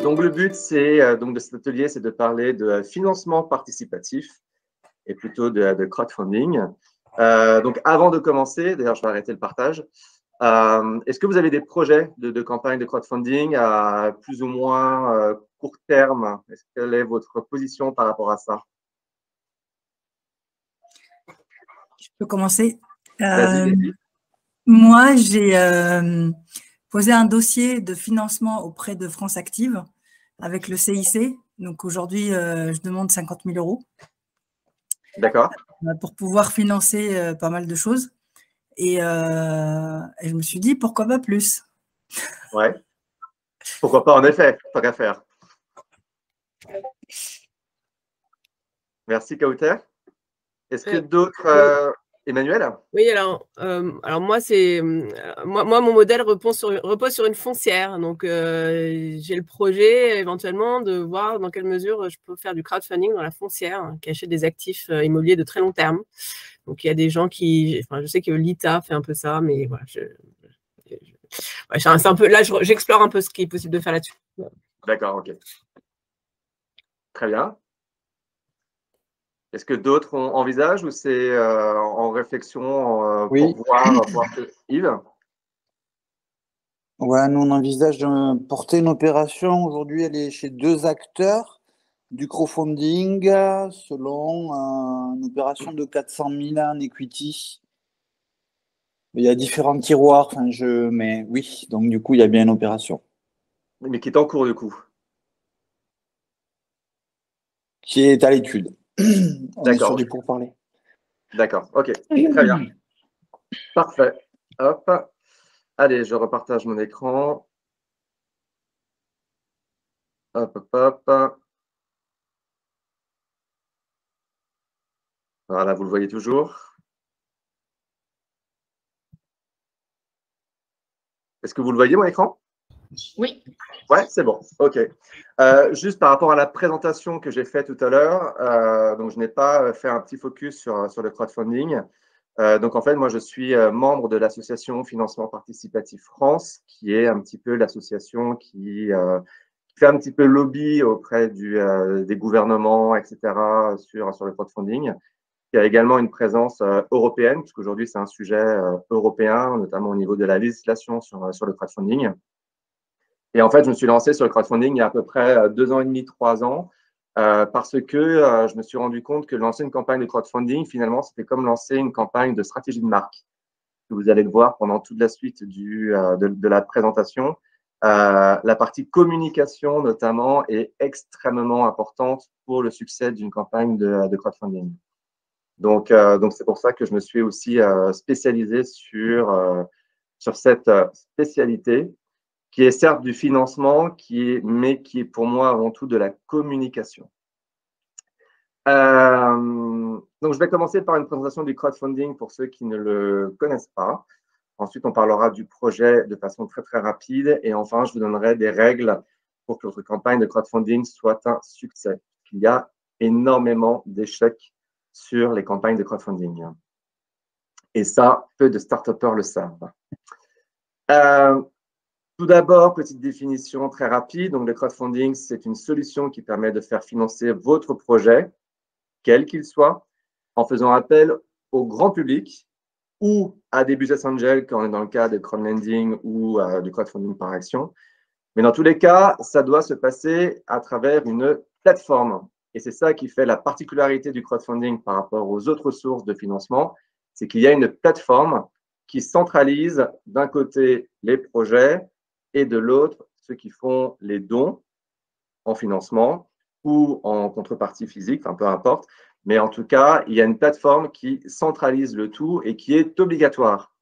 Donc, le but de cet atelier, c'est de parler de financement participatif et plutôt de crowdfunding. Donc, avant de commencer, d'ailleurs, je vais arrêter le partage. Est-ce que vous avez des projets de campagne de crowdfunding à plus ou moins court terme? Quelle est votre position par rapport à ça? Je peux commencer. Vas-y. Moi, j'ai posé un dossier de financement auprès de France Active avec le CIC. Donc aujourd'hui, je demande 50 000 euros. D'accord. Pour pouvoir financer pas mal de choses. Et je me suis dit, pourquoi pas plus? Ouais. Pourquoi pas, en effet, tant qu'à faire. Merci, Kauter. Est-ce que d'autres… Emmanuel? Oui, alors moi, mon modèle repose sur une foncière. Donc, j'ai le projet éventuellement de voir dans quelle mesure je peux faire du crowdfunding dans la foncière, hein, qui achète des actifs immobiliers de très long terme. Donc, il y a des gens qui… Enfin, je sais que l'ITA fait un peu ça, mais voilà, c'est un peu… Là, j'explore un peu ce qui est possible de faire là-dessus. D'accord, ok. Très bien. Est-ce que d'autres envisagent ou c'est en réflexion Oui. pour voir Yves? Ouais, nous on envisage de porter une opération. Aujourd'hui, elle est chez 2 acteurs du crowdfunding selon une opération de 400 000 en equity. Il y a différents tiroirs, mais oui, donc du coup, il y a bien une opération. Mais qui est en cours, du coup. Qui est à l'étude. On est sur Ok. du pourparlers. D'accord, ok. Très bien. Parfait. Hop. Allez, je repartage mon écran. Hop, hop, hop. Voilà, vous le voyez toujours. Est-ce que vous le voyez, mon écran? Oui. Ouais, c'est bon. OK. Juste par rapport à la présentation que j'ai faite tout à l'heure, donc je n'ai pas fait un petit focus sur le crowdfunding. Donc, en fait, moi, je suis membre de l'association Financement Participatif France, qui est un petit peu l'association qui fait un petit peu lobby auprès des gouvernements, etc., sur le crowdfunding. Il y a également une présence européenne, puisqu'aujourd'hui, c'est un sujet européen, notamment au niveau de la législation sur le crowdfunding. Et en fait, je me suis lancé sur le crowdfunding il y a à peu près 2 ans et demi, 3 ans, parce que je me suis rendu compte que lancer une campagne de crowdfunding, finalement, c'était comme lancer une campagne de stratégie de marque. Vous allez le voir pendant toute la suite de la présentation. La partie communication, notamment, est extrêmement importante pour le succès d'une campagne de crowdfunding. Donc, c'est pour ça que je me suis aussi spécialisé sur cette spécialité, qui est certes du financement, mais qui est pour moi avant tout de la communication. Donc, je vais commencer par une présentation du crowdfunding pour ceux qui ne le connaissent pas. Ensuite, on parlera du projet de façon très, très rapide. Et enfin, je vous donnerai des règles pour que votre campagne de crowdfunding soit un succès. Il y a énormément d'échecs sur les campagnes de crowdfunding. Et ça, peu de start-upers le savent. Tout d'abord, petite définition très rapide. Donc, le crowdfunding, c'est une solution qui permet de faire financer votre projet, quel qu'il soit, en faisant appel au grand public ou à des business angels quand on est dans le cas de crowdlending ou du crowdfunding par action. Mais dans tous les cas, ça doit se passer à travers une plateforme. Et c'est ça qui fait la particularité du crowdfunding par rapport aux autres sources de financement, c'est qu'il y a une plateforme qui centralise d'un côté les projets et de l'autre ceux qui font les dons en financement ou en contrepartie physique, enfin peu importe. Mais en tout cas, il y a une plateforme qui centralise le tout et qui est obligatoire.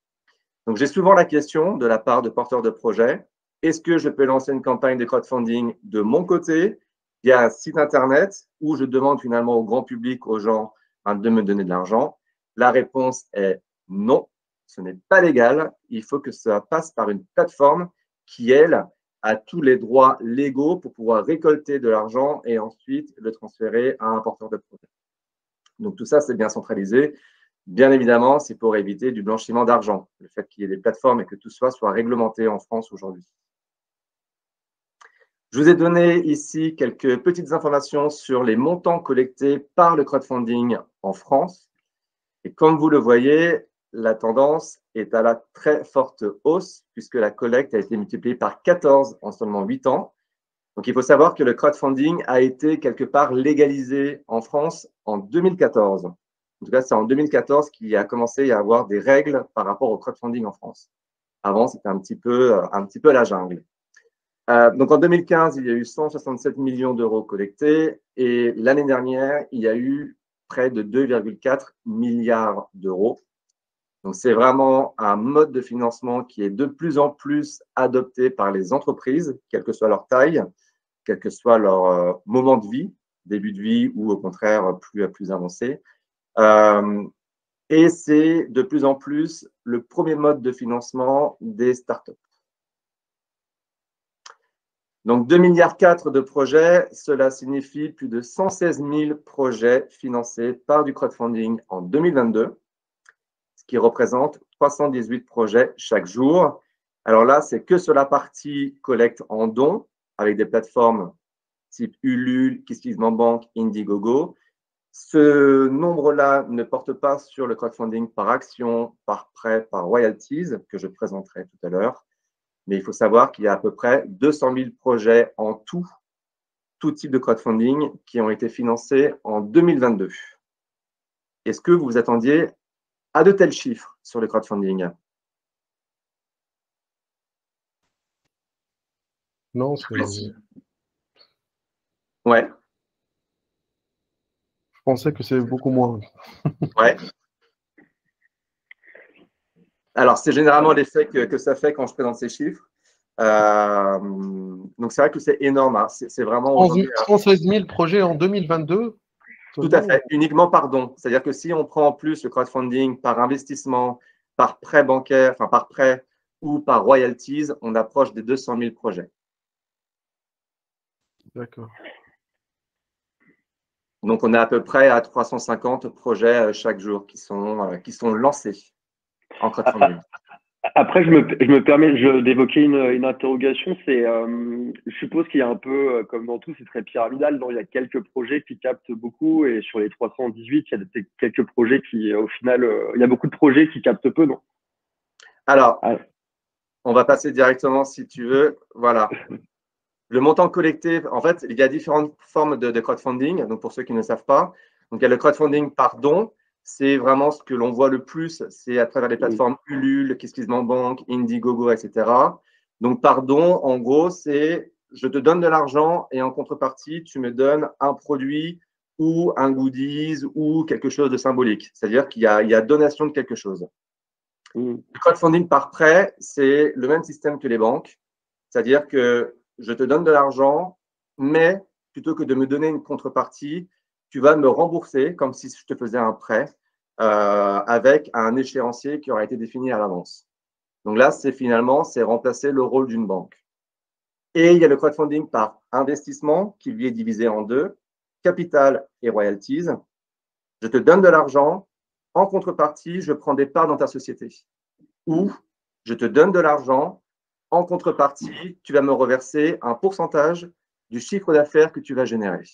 Donc, j'ai souvent la question de la part de porteurs de projets, est-ce que je peux lancer une campagne de crowdfunding de mon côté via un site internet où je demande finalement au grand public, aux gens, de me donner de l'argent? La réponse est non, ce n'est pas légal. Il faut que ça passe par une plateforme qui, elle, a tous les droits légaux pour pouvoir récolter de l'argent et ensuite le transférer à un porteur de projet. Donc, tout ça, c'est bien centralisé. Bien évidemment, c'est pour éviter du blanchiment d'argent, le fait qu'il y ait des plateformes et que tout soit réglementé en France aujourd'hui. Je vous ai donné ici quelques petites informations sur les montants collectés par le crowdfunding en France. Et comme vous le voyez, la tendance est à la très forte hausse puisque la collecte a été multipliée par 14 en seulement 8 ans. Donc, il faut savoir que le crowdfunding a été quelque part légalisé en France en 2014. En tout cas, c'est en 2014 qu'il y a commencé à y avoir des règles par rapport au crowdfunding en France. Avant, c'était un petit peu la jungle. Donc, en 2015, il y a eu 167 millions d'euros collectés et l'année dernière, il y a eu près de 2,4 milliards d'euros. Donc, c'est vraiment un mode de financement qui est de plus en plus adopté par les entreprises, quelle que soit leur taille, quel que soit leur moment de vie, début de vie ou au contraire plus avancé. Et c'est de plus en plus le premier mode de financement des startups. Donc, 2,4 milliards de projets, cela signifie plus de 116 000 projets financés par du crowdfunding en 2022, ce qui représente 318 projets chaque jour. Alors là, c'est que sur la partie collecte en dons, avec des plateformes type Ulule, KissKissBankBank, Indiegogo. Ce nombre-là ne porte pas sur le crowdfunding par action, par prêt, par royalties, que je présenterai tout à l'heure. Mais il faut savoir qu'il y a à peu près 200 000 projets en tout type de crowdfunding, qui ont été financés en 2022. Est-ce que vous vous attendiez à de tels chiffres sur le crowdfunding? Non, c'est... Ouais. Je pensais que c'est beaucoup moins. Ouais. Alors, c'est généralement l'effet que ça fait quand je présente ces chiffres. Donc, c'est vrai que c'est énorme. Hein. C'est vraiment… 116 000 projets en 2022. Tout à fait, uniquement par don. C'est-à-dire que si on prend en plus le crowdfunding par investissement, par prêt bancaire, enfin par prêt ou par royalties, on approche des 200 000 projets. D'accord. Donc, on est à peu près à 350 projets chaque jour qui sont lancés en crowdfunding. Après, je me permets d'évoquer une interrogation. C'est, je suppose qu'il y a un peu, comme dans tout, c'est très pyramidal. Donc, il y a quelques projets qui captent beaucoup et sur les 318, il y a quelques projets qui, au final, il y a beaucoup de projets qui captent peu, non? Alors, on va passer directement, si tu veux. Voilà. Le montant collecté, en fait, il y a différentes formes de crowdfunding. Donc, pour ceux qui ne savent pas, donc il y a le crowdfunding par don. C'est vraiment ce que l'on voit le plus, c'est à travers les plateformes Ulule, KissKissBankBank, Indiegogo, etc. Donc, par don, en gros, c'est je te donne de l'argent et en contrepartie, tu me donnes un produit ou un goodies ou quelque chose de symbolique. C'est-à-dire qu'il y a donation de quelque chose. Le crowdfunding par prêt, c'est le même système que les banques. C'est-à-dire que je te donne de l'argent, mais plutôt que de me donner une contrepartie, tu vas me rembourser comme si je te faisais un prêt avec un échéancier qui aura été défini à l'avance. Donc là, c'est remplacer le rôle d'une banque. Et il y a le crowdfunding par investissement qui lui est divisé en deux, capital et royalties. Je te donne de l'argent, en contrepartie, je prends des parts dans ta société. Ou je te donne de l'argent, en contrepartie, tu vas me reverser un pourcentage du chiffre d'affaires que tu vas générer.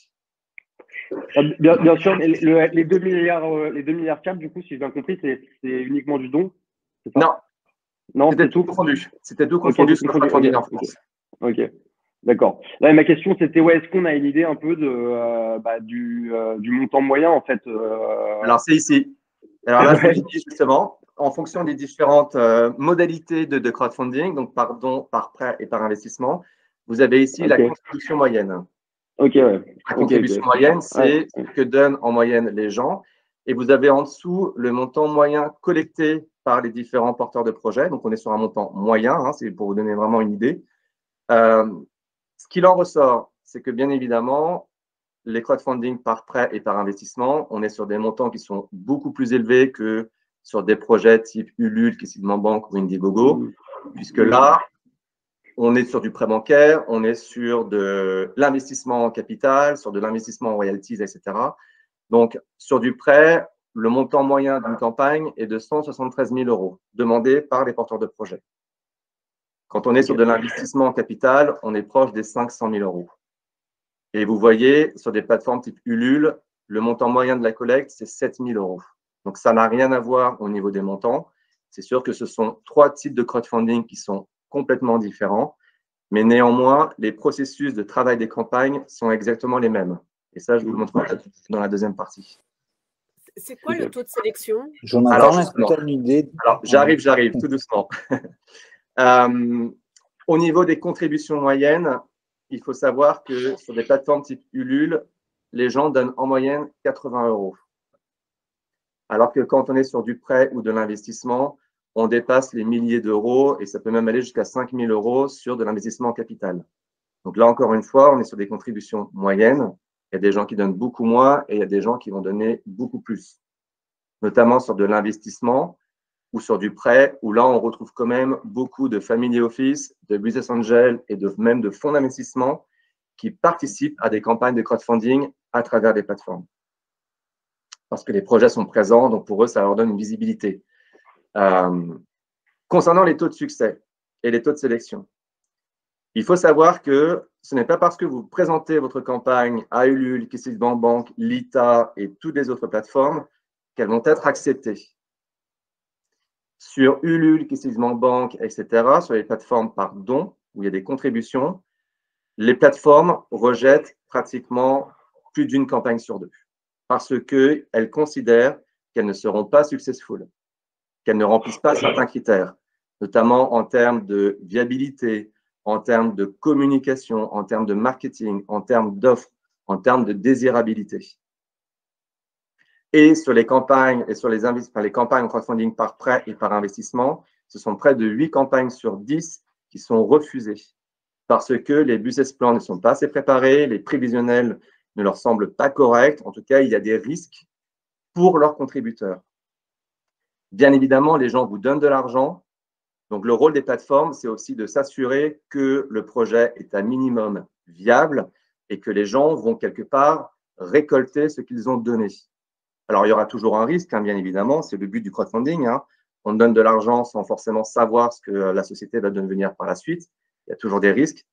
Bien sûr, les 2 milliards 4, du coup, si j'ai bien compris, c'est uniquement du don? Non, c'était tout confondu. C'était tout confondu sur le crowdfunding en France. Ok, d'accord. Là, ma question, c'était est-ce qu'on a une idée un peu du montant moyen, en fait Alors, c'est ici. Alors là, je vous dis justement, en fonction des différentes modalités de crowdfunding, donc par don, par prêt et par investissement, vous avez ici la contribution moyenne. La contribution moyenne, c'est ce que donnent en moyenne les gens. Et vous avez en dessous le montant moyen collecté par les différents porteurs de projets. Donc, on est sur un montant moyen, hein, c'est pour vous donner vraiment une idée. Ce qu'il en ressort, c'est que bien évidemment, les crowdfunding par prêt et par investissement, on est sur des montants qui sont beaucoup plus élevés que sur des projets type Ulule, KissKissBankBank ou Indiegogo, puisque là, on est sur du prêt bancaire, on est sur de l'investissement en capital, sur de l'investissement en royalties, etc. Donc, sur du prêt, le montant moyen d'une campagne est de 173 000 € demandé par les porteurs de projets. Quand on est sur de l'investissement en capital, on est proche des 500 000 euros. Et vous voyez, sur des plateformes type Ulule, le montant moyen de la collecte, c'est 7 000 euros. Donc, ça n'a rien à voir au niveau des montants. C'est sûr que ce sont 3 types de crowdfunding qui sont complètement différents, mais néanmoins, les processus de travail des campagnes sont exactement les mêmes. Et ça, je vous le montrerai dans la deuxième partie. C'est quoi le taux de sélection? Jonathan, est-ce que tu as une idée? Alors, j'arrive, tout doucement. Au niveau des contributions moyennes, il faut savoir que sur des plateformes type Ulule, les gens donnent en moyenne 80 euros. Alors que quand on est sur du prêt ou de l'investissement, on dépasse les milliers d'euros et ça peut même aller jusqu'à 5 000 euros sur de l'investissement en capital. Donc là, encore une fois, on est sur des contributions moyennes. Il y a des gens qui donnent beaucoup moins et il y a des gens qui vont donner beaucoup plus, notamment sur de l'investissement ou sur du prêt, où là, on retrouve quand même beaucoup de family office, de business angels et même de fonds d'investissement qui participent à des campagnes de crowdfunding à travers des plateformes. Parce que les projets sont présents, donc pour eux, ça leur donne une visibilité. Concernant les taux de succès et les taux de sélection, il faut savoir que ce n'est pas parce que vous présentez votre campagne à Ulule, KissLeadsBankBank, Lita et toutes les autres plateformes qu'elles vont être acceptées. Sur Ulule, KissLeadsBankBank, etc., sur les plateformes par don, où il y a des contributions, les plateformes rejettent pratiquement plus d'une campagne sur 2 parce qu'elles considèrent qu'elles ne seront pas successful, qu'elles ne remplissent pas certains critères, notamment en termes de viabilité, en termes de communication, en termes de marketing, en termes d'offres, en termes de désirabilité. Et sur les campagnes et sur les campagnes en crowdfunding par prêt et par investissement, ce sont près de 8 campagnes sur 10 qui sont refusées parce que les business plans ne sont pas assez préparés, les prévisionnels ne leur semblent pas corrects. En tout cas, il y a des risques pour leurs contributeurs. Bien évidemment, les gens vous donnent de l'argent. Donc, le rôle des plateformes, c'est aussi de s'assurer que le projet est un minimum viable et que les gens vont quelque part récolter ce qu'ils ont donné. Alors, il y aura toujours un risque, hein, bien évidemment, c'est le but du crowdfunding. Hein. On donne de l'argent sans forcément savoir ce que la société va devenir par la suite. Il y a toujours des risques.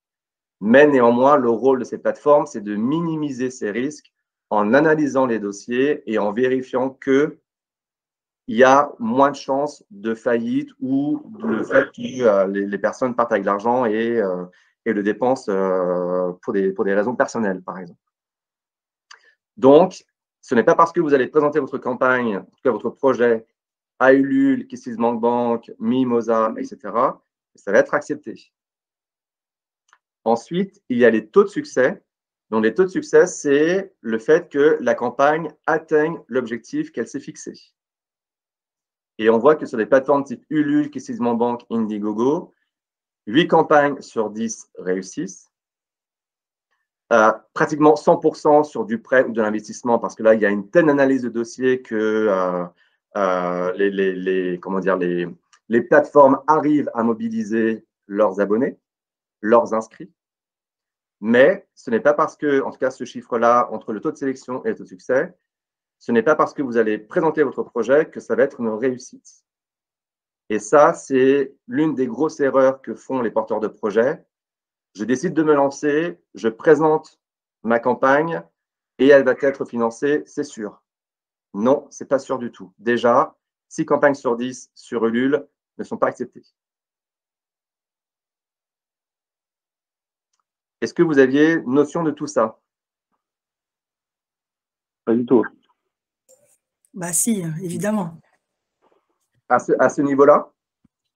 Mais néanmoins, le rôle de ces plateformes, c'est de minimiser ces risques en analysant les dossiers et en vérifiant qu'il y a moins de chances de faillite ou le fait que les personnes partent avec de l'argent et le dépensent pour des raisons personnelles, par exemple. Donc, ce n'est pas parce que vous allez présenter votre campagne, en tout cas votre projet, à Ulule, KissLeadsBankBank, Mimosa, etc., que ça va être accepté. Ensuite, il y a les taux de succès. Donc, les taux de succès, c'est le fait que la campagne atteigne l'objectif qu'elle s'est fixé. Et on voit que sur des plateformes type Ulule, KissLeadsBankBank, Indiegogo, 8 campagnes sur 10 réussissent. Pratiquement 100% sur du prêt ou de l'investissement, parce que là, il y a une telle analyse de dossier que les plateformes arrivent à mobiliser leurs abonnés, leurs inscrits. Mais ce n'est pas parce que, en tout cas, ce chiffre-là, entre le taux de sélection et le taux de succès, ce n'est pas parce que vous allez présenter votre projet que ça va être une réussite. Et ça, c'est l'une des grosses erreurs que font les porteurs de projets. Je décide de me lancer, je présente ma campagne et elle va être financée, c'est sûr. Non, ce n'est pas sûr du tout. Déjà, 6 campagnes sur 10 sur Ulule ne sont pas acceptées. Est-ce que vous aviez notion de tout ça? Pas du tout. Bah si, évidemment. À ce niveau-là?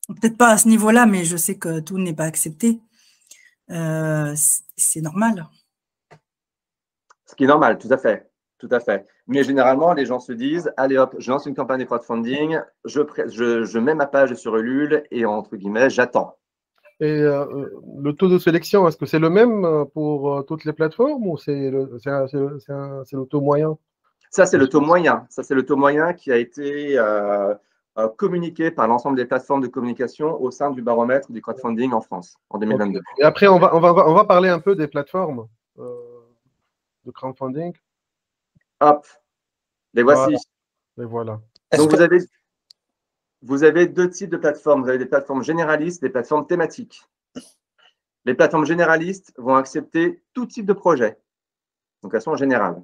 Peut-être pas à ce niveau-là, mais je sais que tout n'est pas accepté. C'est normal. Ce qui est normal, tout à fait. Tout à fait. Mais généralement, les gens se disent, allez hop, je lance une campagne de crowdfunding, je mets ma page sur Ulule et entre guillemets, j'attends. Et le taux de sélection, est-ce que c'est le même pour toutes les plateformes ou c'est le taux moyen? Ça, c'est le taux moyen. Ça, c'est le taux moyen qui a été communiqué par l'ensemble des plateformes de communication au sein du baromètre du crowdfunding en France en 2022. Okay. Et après, on va parler un peu des plateformes de crowdfunding. Hop, les voici. Voilà. Et voilà. Donc, vous avez… vous avez deux types de plateformes. Vous avez des plateformes généralistes, des plateformes thématiques. Les plateformes généralistes vont accepter tout type de projet. Donc, elles sont générales.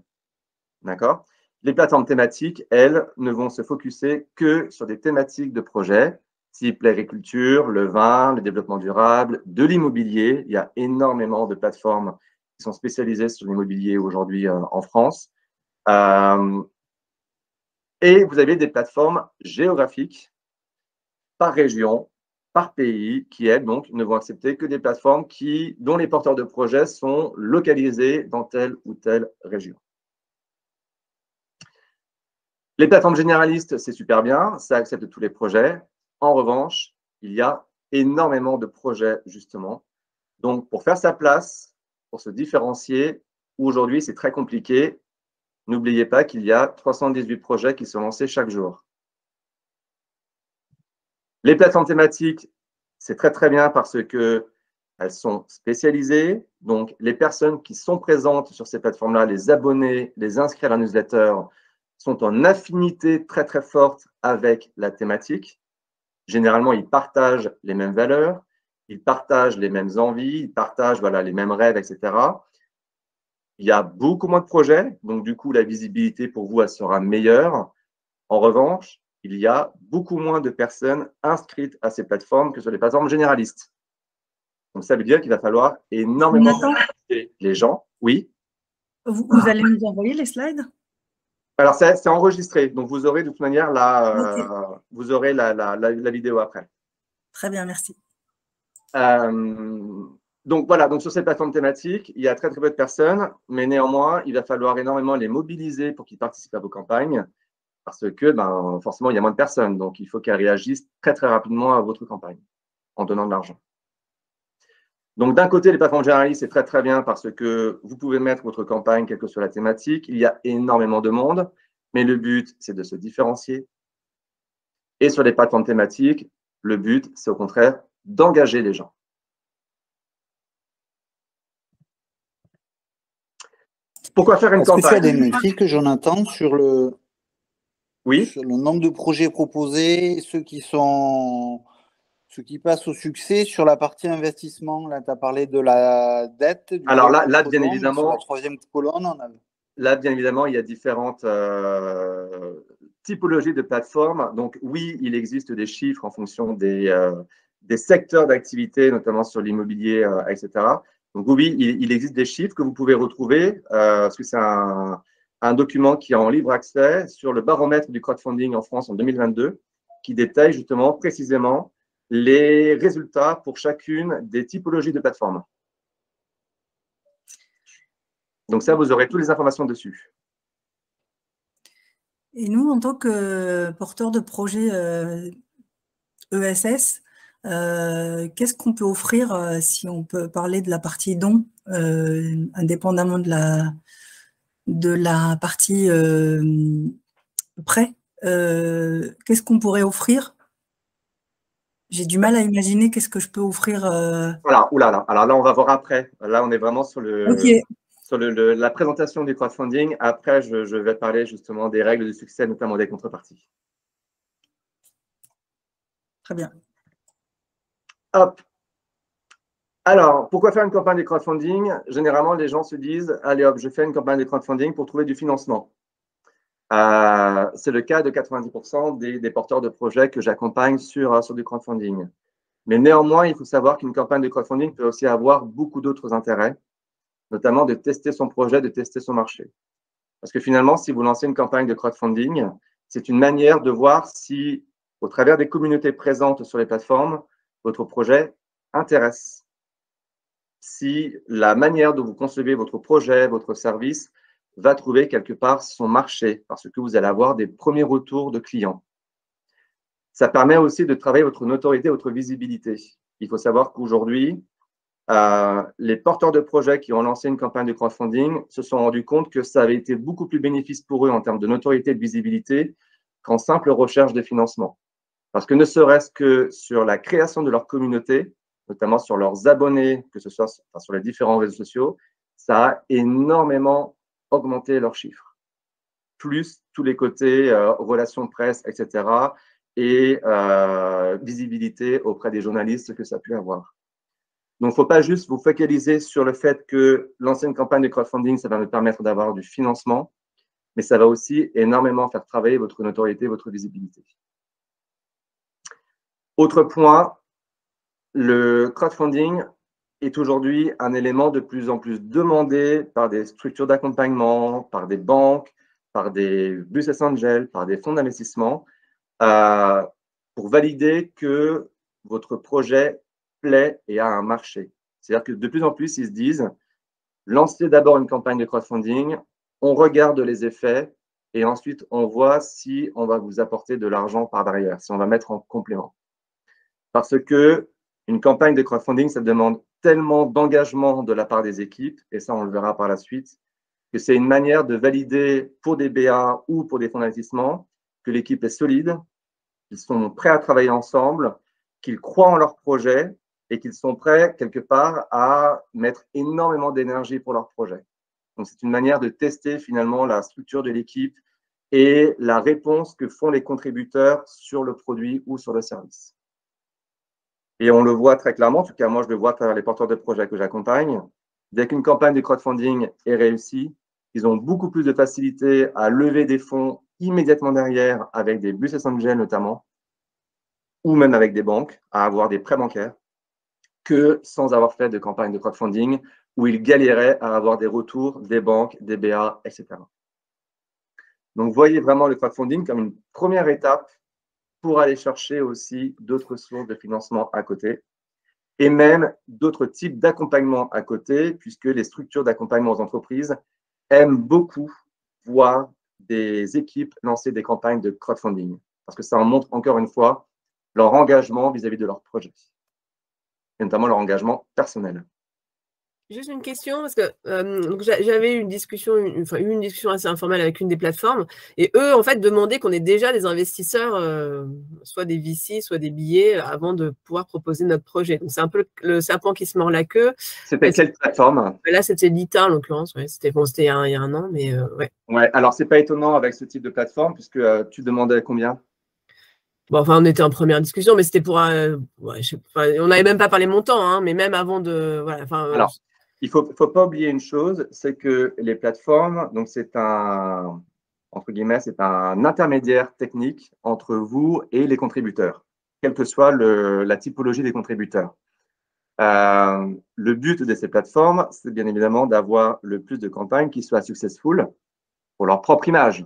D'accord? Les plateformes thématiques, elles, ne vont se focuser que sur des thématiques de projet, type l'agriculture, le vin, le développement durable, de l'immobilier. Il y a énormément de plateformes qui sont spécialisées sur l'immobilier aujourd'hui en France. Et vous avez des plateformes géographiques par région, par pays, qui, elles, donc, ne vont accepter que des plateformes dont les porteurs de projets sont localisés dans telle ou telle région. Les plateformes généralistes, c'est super bien, ça accepte tous les projets. En revanche, il y a énormément de projets, justement. Donc, pour faire sa place, pour se différencier, aujourd'hui, c'est très compliqué. N'oubliez pas qu'il y a 318 projets qui sont lancés chaque jour. Les plateformes thématiques, c'est très, très bien parce qu'elles sont spécialisées. Donc, les personnes qui sont présentes sur ces plateformes-là, les abonnés, les inscrits à la newsletter, sont en affinité très, très forte avec la thématique. Généralement, ils partagent les mêmes valeurs, ils partagent les mêmes envies, ils partagent les mêmes rêves, etc. Il y a beaucoup moins de projets, donc du coup, la visibilité pour vous, elle sera meilleure. En revanche, il y a beaucoup moins de personnes inscrites à ces plateformes que sur les plateformes généralistes. Donc, ça veut dire qu'il va falloir énormément de les gens. Oui. Vous allez nous envoyer les slides? Alors, c'est enregistré. Donc, vous aurez de toute manière vous aurez la vidéo après. Très bien, merci. Donc, voilà. Donc, sur cette plateforme thématique, il y a très, très peu de personnes. Mais néanmoins, il va falloir énormément les mobiliser pour qu'ils participent à vos campagnes. Parce que, forcément, il y a moins de personnes. Donc, il faut qu'elles réagissent très, très rapidement à votre campagne en donnant de l'argent. Donc, d'un côté, les plateformes généralistes, c'est très, très bien parce que vous pouvez mettre votre campagne, quelle que soit la thématique. Il y a énormément de monde, mais le but, c'est de se différencier. Et sur les plateformes thématiques, le but, c'est au contraire d'engager les gens. Pourquoi faire une campagne? Est-ce que tu as des métriques, Jonathan, sur le nombre de projets proposés, ceux qui passent au succès sur la partie investissement? Là, tu as parlé de la dette. Alors là, bien évidemment, sur la troisième colonne, là, bien évidemment, il y a différentes typologies de plateformes. Donc, oui, il existe des chiffres en fonction des secteurs d'activité, notamment sur l'immobilier, etc. Donc, oui, il existe des chiffres que vous pouvez retrouver, parce que c'est un document qui est en libre accès sur le baromètre du crowdfunding en France en 2022, qui détaille justement précisément les résultats pour chacune des typologies de plateformes. Donc ça, vous aurez toutes les informations dessus. Et nous, en tant que porteurs de projet ESS, qu'est-ce qu'on peut offrir, si on peut parler de la partie don, indépendamment de la partie prêt, qu'est-ce qu'on pourrait offrir? J'ai du mal à imaginer qu'est-ce que je peux offrir. Voilà, oulala. Alors là, on va voir après. Là, on est vraiment sur la présentation du crowdfunding. Après, je vais parler justement des règles de succès, notamment des contreparties. Très bien. Hop. Alors, pourquoi faire une campagne de crowdfunding? Généralement, les gens se disent, allez hop, je fais une campagne de crowdfunding pour trouver du financement. C'est le cas de 90% des porteurs de projets que j'accompagne sur du crowdfunding. Mais néanmoins, il faut savoir qu'une campagne de crowdfunding peut aussi avoir beaucoup d'autres intérêts, notamment de tester son projet, de tester son marché. Parce que finalement, si vous lancez une campagne de crowdfunding, c'est une manière de voir si, au travers des communautés présentes sur les plateformes, votre projet intéresse. Si la manière dont vous concevez votre projet, votre service, va trouver quelque part son marché, parce que vous allez avoir des premiers retours de clients. Ça permet aussi de travailler votre notoriété, votre visibilité. Il faut savoir qu'aujourd'hui, les porteurs de projets qui ont lancé une campagne de crowdfunding se sont rendus compte que ça avait été beaucoup plus bénéfique pour eux en termes de notoriété et de visibilité qu'en simple recherche de financement. Parce que ne serait-ce que sur la création de leur communauté, notamment sur leurs abonnés, que ce soit sur les différents réseaux sociaux, ça a énormément augmenté leurs chiffres. Plus tous les côtés relations presse, etc., et visibilité auprès des journalistes que ça a pu avoir. Donc, il ne faut pas juste vous focaliser sur le fait que l'ancienne campagne de crowdfunding, ça va me permettre d'avoir du financement, mais ça va aussi énormément faire travailler votre notoriété, votre visibilité. Autre point, le crowdfunding est aujourd'hui un élément de plus en plus demandé par des structures d'accompagnement, par des banques, par des business angels, par des fonds d'investissement, pour valider que votre projet plaît et a un marché. C'est-à-dire que de plus en plus, ils se disent, lancez d'abord une campagne de crowdfunding, on regarde les effets et ensuite on voit si on va vous apporter de l'argent par derrière, si on va mettre en complément. Parce que une campagne de crowdfunding, ça demande tellement d'engagement de la part des équipes, et ça on le verra par la suite, que c'est une manière de valider pour des BA ou pour des fonds d'investissement que l'équipe est solide, qu'ils sont prêts à travailler ensemble, qu'ils croient en leur projet et qu'ils sont prêts, quelque part, à mettre énormément d'énergie pour leur projet. Donc, c'est une manière de tester finalement la structure de l'équipe et la réponse que font les contributeurs sur le produit ou sur le service. Et on le voit très clairement, en tout cas moi je le vois à travers les porteurs de projets que j'accompagne, dès qu'une campagne de crowdfunding est réussie, ils ont beaucoup plus de facilité à lever des fonds immédiatement derrière avec des business angels notamment, ou même avec des banques, à avoir des prêts bancaires, que sans avoir fait de campagne de crowdfunding où ils galéraient à avoir des retours des banques, des BA, etc. Donc, voyez vraiment le crowdfunding comme une première étape pour aller chercher aussi d'autres sources de financement à côté et même d'autres types d'accompagnement à côté, puisque les structures d'accompagnement aux entreprises aiment beaucoup voir des équipes lancer des campagnes de crowdfunding, parce que ça en montre encore une fois leur engagement vis-à-vis de leur projet, et notamment leur engagement personnel. Juste une question, parce que j'avais une discussion, une discussion assez informelle avec une des plateformes, et eux, en fait, demandaient qu'on ait déjà des investisseurs, soit des VC, soit des billets, avant de pouvoir proposer notre projet. Donc, c'est un peu le serpent qui se mord la queue. C'était quelle plateforme? Là, c'était Lita, en l'occurrence. Ouais, c'était bon, il y a un an, mais ouais. Ouais, alors, c'est pas étonnant avec ce type de plateforme, puisque tu demandais combien? Bon, enfin, on était en première discussion, mais c'était pour… ouais, on n'avait même pas parlé montant, hein, mais même avant de… Voilà, alors, il ne faut pas oublier une chose, c'est que les plateformes, donc c'est un, entre guillemets, c'est un intermédiaire technique entre vous et les contributeurs, quelle que soit la typologie des contributeurs. Le but de ces plateformes, c'est bien évidemment d'avoir le plus de campagnes qui soient successful pour leur propre image.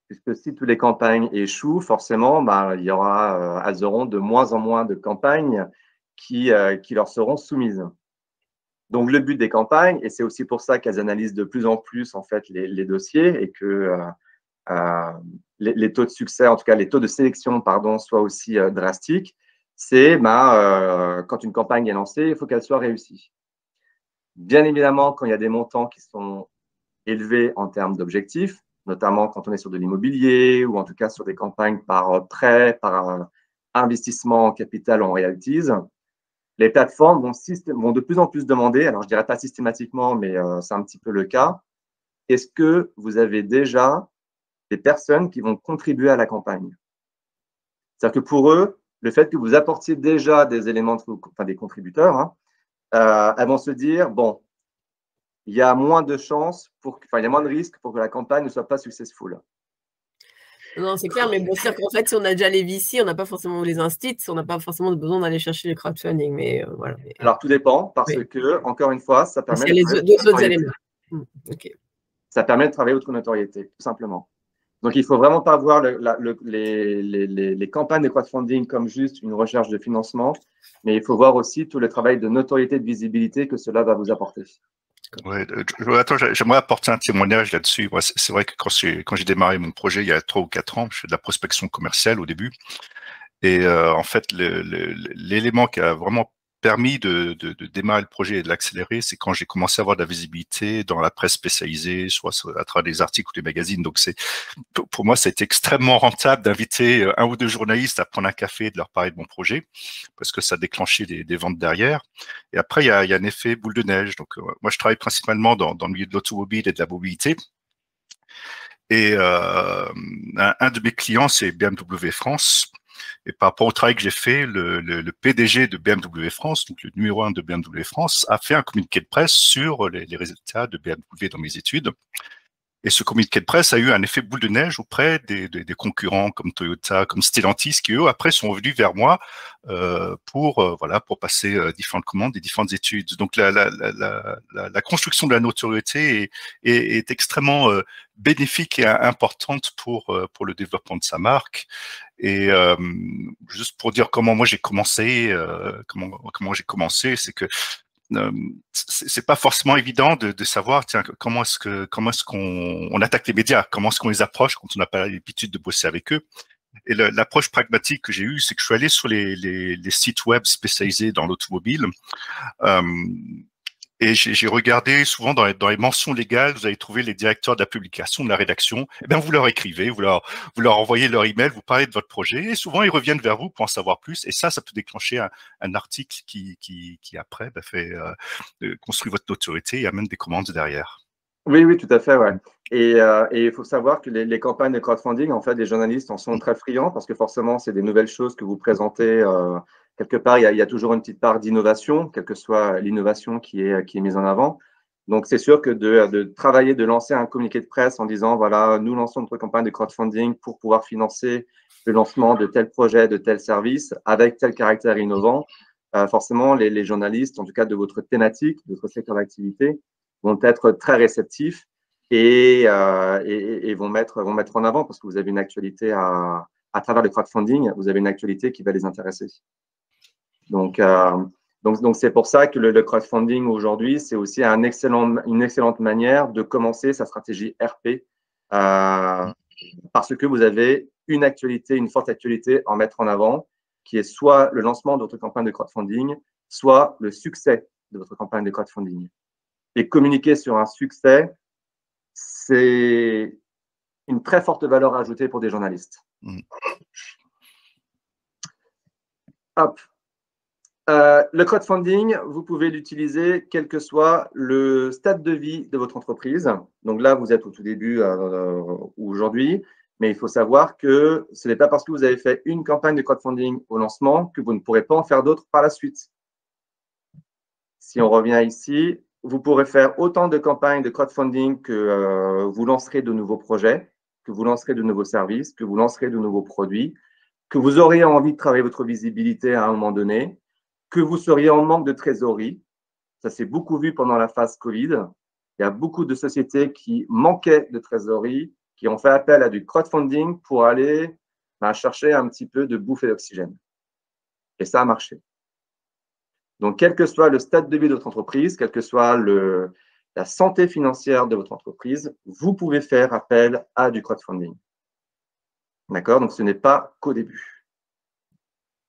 Puisque si toutes les campagnes échouent, forcément, il y aura, elles auront de moins en moins de campagnes qui leur seront soumises. Donc, le but des campagnes, et c'est aussi pour ça qu'elles analysent de plus en plus en fait, les dossiers et que les taux de succès, en tout cas les taux de sélection, pardon, soient aussi drastiques, c'est quand une campagne est lancée, il faut qu'elle soit réussie. Bien évidemment, quand il y a des montants qui sont élevés en termes d'objectifs, notamment quand on est sur de l'immobilier ou en tout cas sur des campagnes par prêt, par investissement en capital ou en royalties, les plateformes vont de plus en plus demander, alors je ne dirais pas systématiquement, mais c'est un petit peu le cas, est-ce que vous avez déjà des personnes qui vont contribuer à la campagne? C'est-à-dire que pour eux, le fait que vous apportiez déjà des éléments, enfin des contributeurs, hein, elles vont se dire, bon, il y a moins de chances, il y a moins de risques pour que la campagne ne soit pas successful. Non, c'est clair, mais bon, c'est-à-dire qu'en fait, si on a déjà les VC, on n'a pas forcément les instits, on n'a pas forcément besoin d'aller chercher les crowdfunding. Mais voilà. Alors, tout dépend, parce que, encore une fois, ça permet d'autres éléments. Okay. Ça permet de travailler votre notoriété, tout simplement. Donc, il ne faut vraiment pas voir les campagnes de crowdfunding comme juste une recherche de financement, mais il faut voir aussi tout le travail de notoriété, de visibilité que cela va vous apporter. Ouais, attends, j'aimerais apporter un témoignage là-dessus. C'est vrai que quand j'ai démarré mon projet il y a 3 ou 4 ans, je fais de la prospection commerciale au début. Et en fait, l'élément qui a vraiment permis de démarrer le projet et de l'accélérer, c'est quand j'ai commencé à avoir de la visibilité dans la presse spécialisée, soit à travers des articles ou des magazines. Donc, pour moi, ça a été extrêmement rentable d'inviter 1 ou 2 journalistes à prendre un café et de leur parler de mon projet, parce que ça a déclenché des ventes derrière. Et après, il y a un effet boule de neige. Donc, moi, je travaille principalement dans le milieu de l'automobile et de la mobilité. Et un de mes clients, c'est BMW France. Et par rapport au travail que j'ai fait, le PDG de BMW France, donc le numéro 1 de BMW France, a fait un communiqué de presse sur les résultats de BMW dans mes études. Et ce communiqué de presse a eu un effet boule de neige auprès des concurrents comme Toyota, comme Stellantis, qui eux après sont venus vers moi pour passer différentes commandes et différentes études. Donc la construction de la notoriété est extrêmement bénéfique et importante pour le développement de sa marque. Et juste pour dire comment moi j'ai commencé, c'est que c'est pas forcément évident de savoir tiens comment est-ce qu'on attaque les médias, comment est-ce qu'on les approche quand on n'a pas l'habitude de bosser avec eux. Et l'approche pragmatique que j'ai eue, c'est que je suis allé sur les sites web spécialisés dans l'automobile. Et j'ai regardé souvent dans les mentions légales, vous allez trouver les directeurs de la publication, de la rédaction. Eh bien, vous leur écrivez, vous leur envoyez leur email, vous parlez de votre projet, et souvent ils reviennent vers vous pour en savoir plus. Et ça peut déclencher un article qui après fait construit votre notoriété et amène des commandes derrière. Oui, tout à fait, ouais. Et il faut savoir que les campagnes de crowdfunding, en fait, les journalistes en sont très friands parce que forcément, c'est des nouvelles choses que vous présentez. Quelque part, il y a toujours une petite part d'innovation, quelle que soit l'innovation qui est mise en avant. Donc, c'est sûr que de travailler, de lancer un communiqué de presse en disant, voilà, nous lançons notre campagne de crowdfunding pour pouvoir financer le lancement de tel projet, de tel service, avec tel caractère innovant, forcément, les journalistes, en tout cas de votre thématique, de votre secteur d'activité, vont être très réceptifs et vont mettre en avant parce que vous avez une actualité à travers le crowdfunding, vous avez une actualité qui va les intéresser. Donc c'est pour ça que le crowdfunding aujourd'hui, c'est aussi une excellente manière de commencer sa stratégie RP parce que vous avez une actualité, une forte actualité à mettre en avant, qui est soit le lancement de votre campagne de crowdfunding, soit le succès de votre campagne de crowdfunding. Et communiquer sur un succès, c'est une très forte valeur ajoutée pour des journalistes. Hop. Le crowdfunding, vous pouvez l'utiliser quel que soit le stade de vie de votre entreprise. Donc là, vous êtes au tout début aujourd'hui, mais il faut savoir que ce n'est pas parce que vous avez fait une campagne de crowdfunding au lancement que vous ne pourrez pas en faire d'autres par la suite. Si on revient ici, vous pourrez faire autant de campagnes de crowdfunding que vous lancerez de nouveaux projets, que vous lancerez de nouveaux services, que vous lancerez de nouveaux produits, que vous auriez envie de travailler votre visibilité à un moment donné, que vous seriez en manque de trésorerie. Ça s'est beaucoup vu pendant la phase Covid. Il y a beaucoup de sociétés qui manquaient de trésorerie, qui ont fait appel à du crowdfunding pour aller chercher un petit peu de bouffe et d'oxygène. Et ça a marché. Donc, quel que soit le stade de vie de votre entreprise, quelle que soit la santé financière de votre entreprise, vous pouvez faire appel à du crowdfunding. D'accord? Donc, ce n'est pas qu'au début.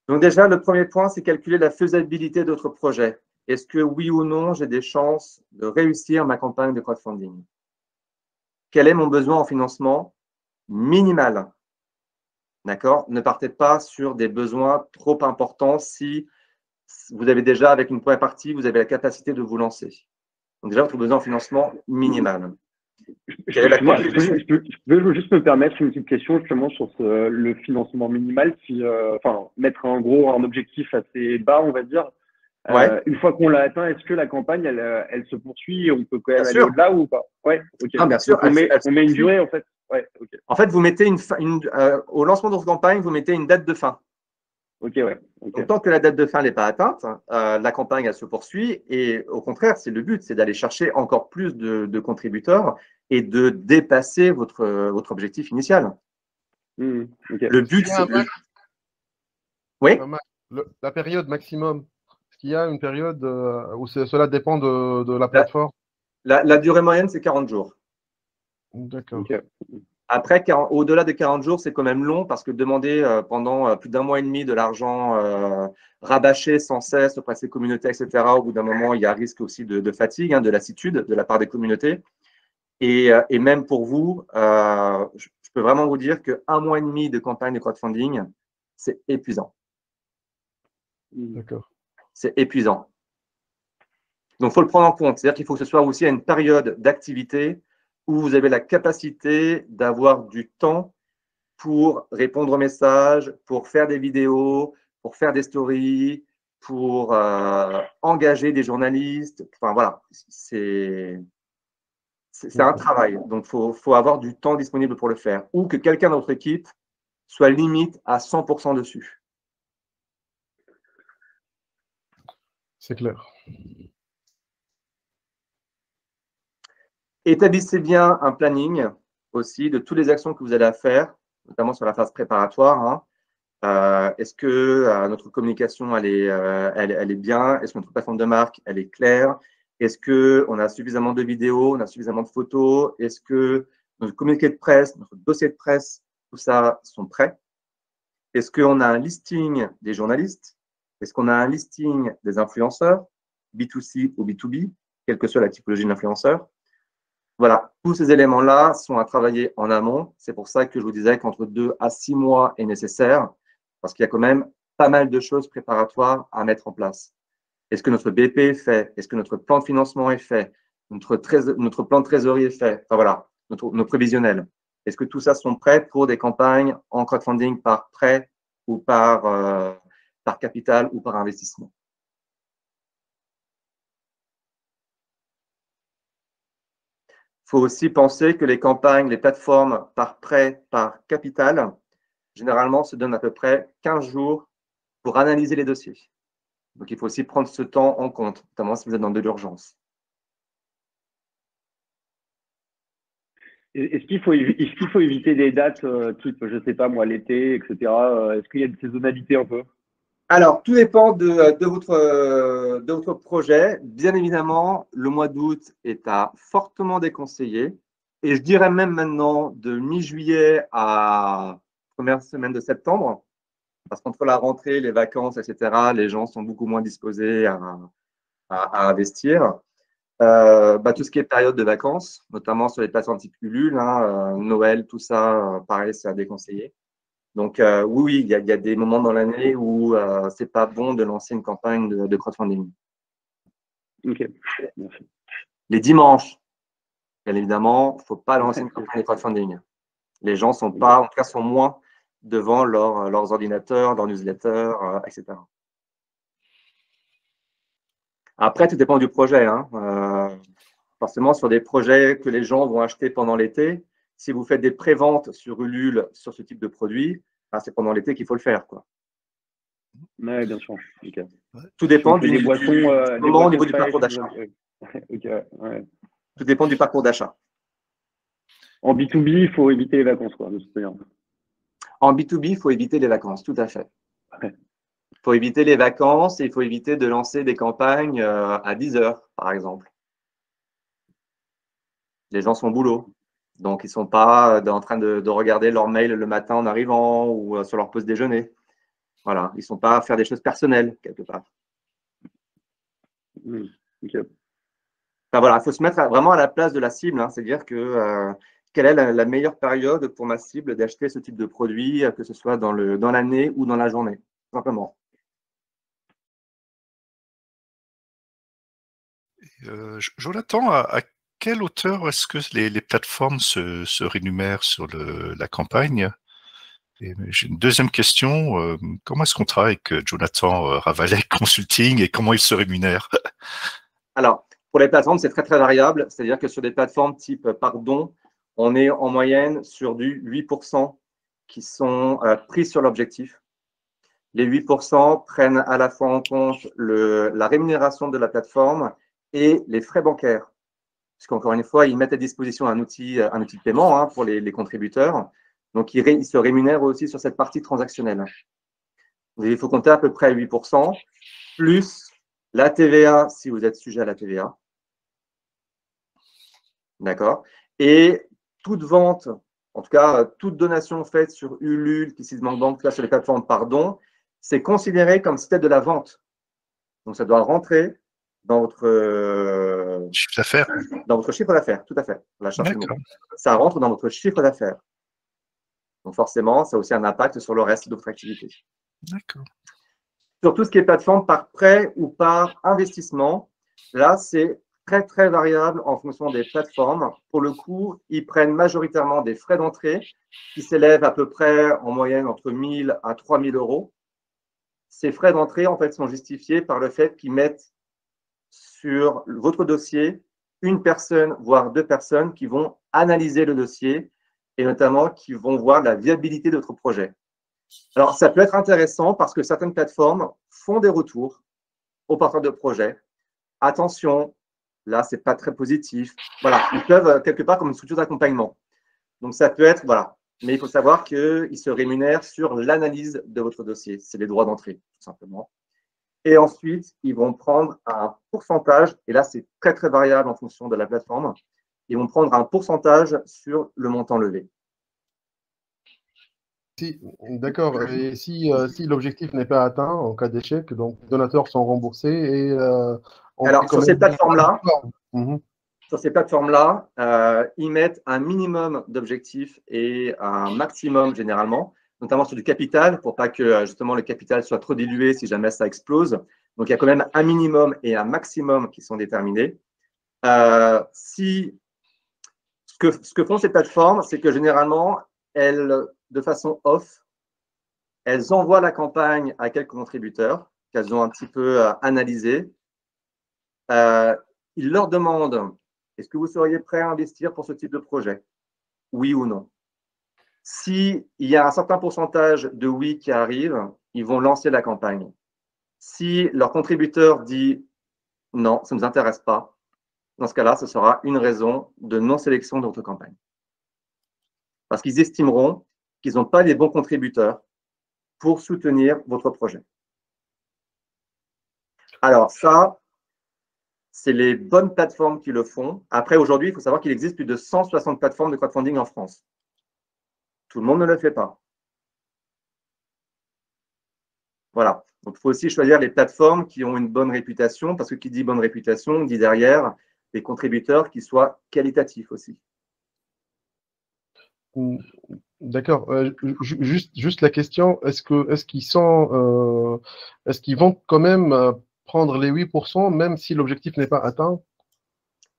Donc, déjà, le premier point, c'est calculer la faisabilité de votre projet. Est-ce que oui ou non, j'ai des chances de réussir ma campagne de crowdfunding? Quel est mon besoin en financement minimal? D'accord? Ne partez pas sur des besoins trop importants si vous avez déjà, avec une première partie, vous avez la capacité de vous lancer. Donc déjà, votre besoin en financement minimal. Je peux juste me permettre une petite question justement sur le financement minimal, mettre en gros un objectif assez bas, on va dire. Ouais. Une fois qu'on l'a atteint, est-ce que la campagne, elle se poursuit et on peut quand même aller au-delà ou pas? Ouais, ok. Ah, bien sûr. On met une durée en fait. Ouais, ok. En fait, vous mettez au lancement de votre campagne, vous mettez une date de fin. Ok, ouais. Okay. Donc, tant que la date de fin n'est pas atteinte, la campagne, elle se poursuit. Et au contraire, c'est le but, c'est d'aller chercher encore plus de contributeurs et de dépasser votre objectif initial. Okay. Le but, c'est… Oui. La période maximum, est-ce qu'il y a une période où cela dépend de la plateforme? La durée moyenne, c'est 40 jours. D'accord. Okay. Après, au-delà des 40 jours, c'est quand même long parce que demander pendant plus d'1 mois et demi de l'argent rabâché sans cesse auprès de ces communautés, etc., au bout d'un moment, il y a risque aussi de fatigue, de lassitude de la part des communautés. Et même pour vous, je peux vraiment vous dire que1 mois et demi de campagne de crowdfunding, c'est épuisant. D'accord. C'est épuisant. Donc, il faut le prendre en compte. C'est-à-dire qu'il faut que ce soit aussi à une période d'activité où vous avez la capacité d'avoir du temps pour répondre aux messages, pour faire des vidéos, pour faire des stories, pour engager des journalistes. Enfin, voilà, c'est un travail. Donc, il faut avoir du temps disponible pour le faire. Ou que quelqu'un dans votre équipe soit limite à 100% dessus. C'est clair. Établissez bien un planning aussi de toutes les actions que vous allez faire, notamment sur la phase préparatoire. Hein. Est-ce que notre communication, elle est bien? Est-ce que notre plateforme de marque, elle est claire? Est-ce qu'on a suffisamment de vidéos? On a suffisamment de photos? Est-ce que notre communiqué de presse, notre dossier de presse, tout ça sont prêts? Est-ce qu'on a un listing des journalistes? Est-ce qu'on a un listing des influenceurs, B2C ou B2B, quelle que soit la typologie de l'influenceur? Voilà, tous ces éléments-là sont à travailler en amont. C'est pour ça que je vous disais qu'entre 2 à 6 mois est nécessaire, parce qu'il y a quand même pas mal de choses préparatoires à mettre en place. Est-ce que notre BP est fait? Est-ce que notre plan de financement est fait? Notre plan de trésorerie est fait? Enfin voilà, nos prévisionnels. Est-ce que tout ça sont prêts pour des campagnes en crowdfunding par prêt ou par capital ou par investissement? Il faut aussi penser que les campagnes, les plateformes par prêt, par capital, généralement se donnent à peu près 15 jours pour analyser les dossiers. Donc, il faut aussi prendre ce temps en compte, notamment si vous êtes dans de l'urgence. Est-ce qu'il faut éviter des dates type, je ne sais pas moi, l'été, etc. Est-ce qu'il y a une saisonnalité un peu? Alors, tout dépend de votre projet. Bien évidemment, le mois d'août est à fortement déconseiller. Et je dirais même maintenant de mi-juillet à première semaine de septembre, parce qu'entre la rentrée, les vacances, etc., les gens sont beaucoup moins disposés à investir. Tout ce qui est période de vacances, notamment sur les plateformes type Ulule, hein, Noël, tout ça, pareil, c'est à déconseiller. Donc, oui, il y a des moments dans l'année où ce n'est pas bon de lancer une campagne de crowdfunding. Ok, merci. Les dimanches, bien évidemment, il ne faut pas lancer une campagne de crowdfunding. Les gens sont pas, en tout cas, sont moins devant leurs ordinateurs, leurs newsletters, etc. Après, tout dépend du projet. Hein. Forcément, sur des projets que les gens vont acheter pendant l'été, si vous faites des préventes sur Ulule sur ce type de produit, c'est pendant l'été qu'il faut le faire, quoi. Oui, bien sûr. Okay. Tout dépend du moment au niveau du parcours d'achat. Okay, ouais. Tout dépend du parcours d'achat. En B2B, il faut éviter les vacances, quoi, de toute manière. En B2B, il faut éviter les vacances, tout à fait. Il faut éviter les vacances et il faut éviter de lancer des campagnes à 10 heures, par exemple. Les gens sont au boulot. Donc, ils ne sont pas en train de regarder leur mail le matin en arrivant ou sur leur pause déjeuner. Voilà, ils ne sont pas à faire des choses personnelles, quelque part. Okay. Enfin, voilà, il faut se mettre vraiment à la place de la cible. Hein, c'est-à-dire que quelle est la meilleure période pour ma cible d'acheter ce type de produit, que ce soit dans l'année ou dans la journée, tout simplement. Jonathan, à quelle hauteur est-ce que les plateformes se rémunèrent sur la campagne? Et j'ai une deuxième question. Comment est-ce qu'on travaille avec Jonathan Ravalet Consulting et comment il se rémunère? Alors, pour les plateformes, c'est très, très variable. C'est-à-dire que sur des plateformes type Pardon, on est en moyenne sur du 8% qui sont pris sur l'objectif. Les 8% prennent à la fois en compte la rémunération de la plateforme et les frais bancaires. Puisqu'encore une fois, ils mettent à disposition un outil de paiement pour les contributeurs. Donc, ils se rémunèrent aussi sur cette partie transactionnelle. Donc, il faut compter à peu près 8%, plus la TVA si vous êtes sujet à la TVA. D'accord. Et toute vente, en tout cas, toute donation faite sur Ulule, KissBankBank, là sur les plateformes Pardon, c'est considéré comme si c'était de la vente. Donc, ça doit rentrer dans votre chiffre d'affaires. Dans votre chiffre d'affaires, tout à fait. Ça rentre dans votre chiffre d'affaires. Donc, forcément, ça a aussi un impact sur le reste de votre activité. D'accord. Sur tout ce qui est plateforme par prêt ou par investissement, là, c'est très, très variable en fonction des plateformes. Pour le coup, ils prennent majoritairement des frais d'entrée qui s'élèvent à peu près en moyenne entre 1 000 à 3 000 euros. Ces frais d'entrée, en fait, sont justifiés par le fait qu'ils mettent sur votre dossier une personne, voire 2 personnes qui vont analyser le dossier et notamment qui vont voir la viabilité de votre projet. Alors, ça peut être intéressant parce que certaines plateformes font des retours aux porteurs de projet. Attention, là, ce n'est pas très positif. Voilà, ils peuvent quelque part comme une structure d'accompagnement. Donc, ça peut être, voilà. Mais il faut savoir qu'ils se rémunèrent sur l'analyse de votre dossier. C'est les droits d'entrée, tout simplement. Et ensuite, ils vont prendre un pourcentage, et là, c'est très, très variable en fonction de la plateforme. Ils vont prendre un pourcentage sur le montant levé. D'accord. Et si l'objectif n'est pas atteint, en cas d'échec, donc les donateurs sont remboursés et alors, sur ces plateformes-là, ils mettent un minimum d'objectifs et un maximum généralement, notamment sur du capital, pour pas que justement le capital soit trop dilué si jamais ça explose. Donc, il y a quand même un minimum et un maximum qui sont déterminés. Ce que font ces plateformes, c'est que généralement, elles, de façon off, elles envoient la campagne à quelques contributeurs qu'elles ont un petit peu analysé. Ils leur demandent, est-ce que vous seriez prêt à investir pour ce type de projet? Oui ou non? S'il y a un certain pourcentage de oui qui arrive, ils vont lancer la campagne. Si leur contributeur dit non, ça ne nous intéresse pas, dans ce cas-là, ce sera une raison de non-sélection de votre campagne. Parce qu'ils estimeront qu'ils n'ont pas les bons contributeurs pour soutenir votre projet. Alors ça, c'est les bonnes plateformes qui le font. Après, aujourd'hui, il faut savoir qu'il existe plus de 160 plateformes de crowdfunding en France. Tout le monde ne le fait pas. Voilà. Donc, il faut aussi choisir les plateformes qui ont une bonne réputation, parce que qui dit bonne réputation, dit derrière des contributeurs qui soient qualitatifs aussi. D'accord. Juste la question, est-ce qu'ils vont quand même prendre les 8%, même si l'objectif n'est pas atteint?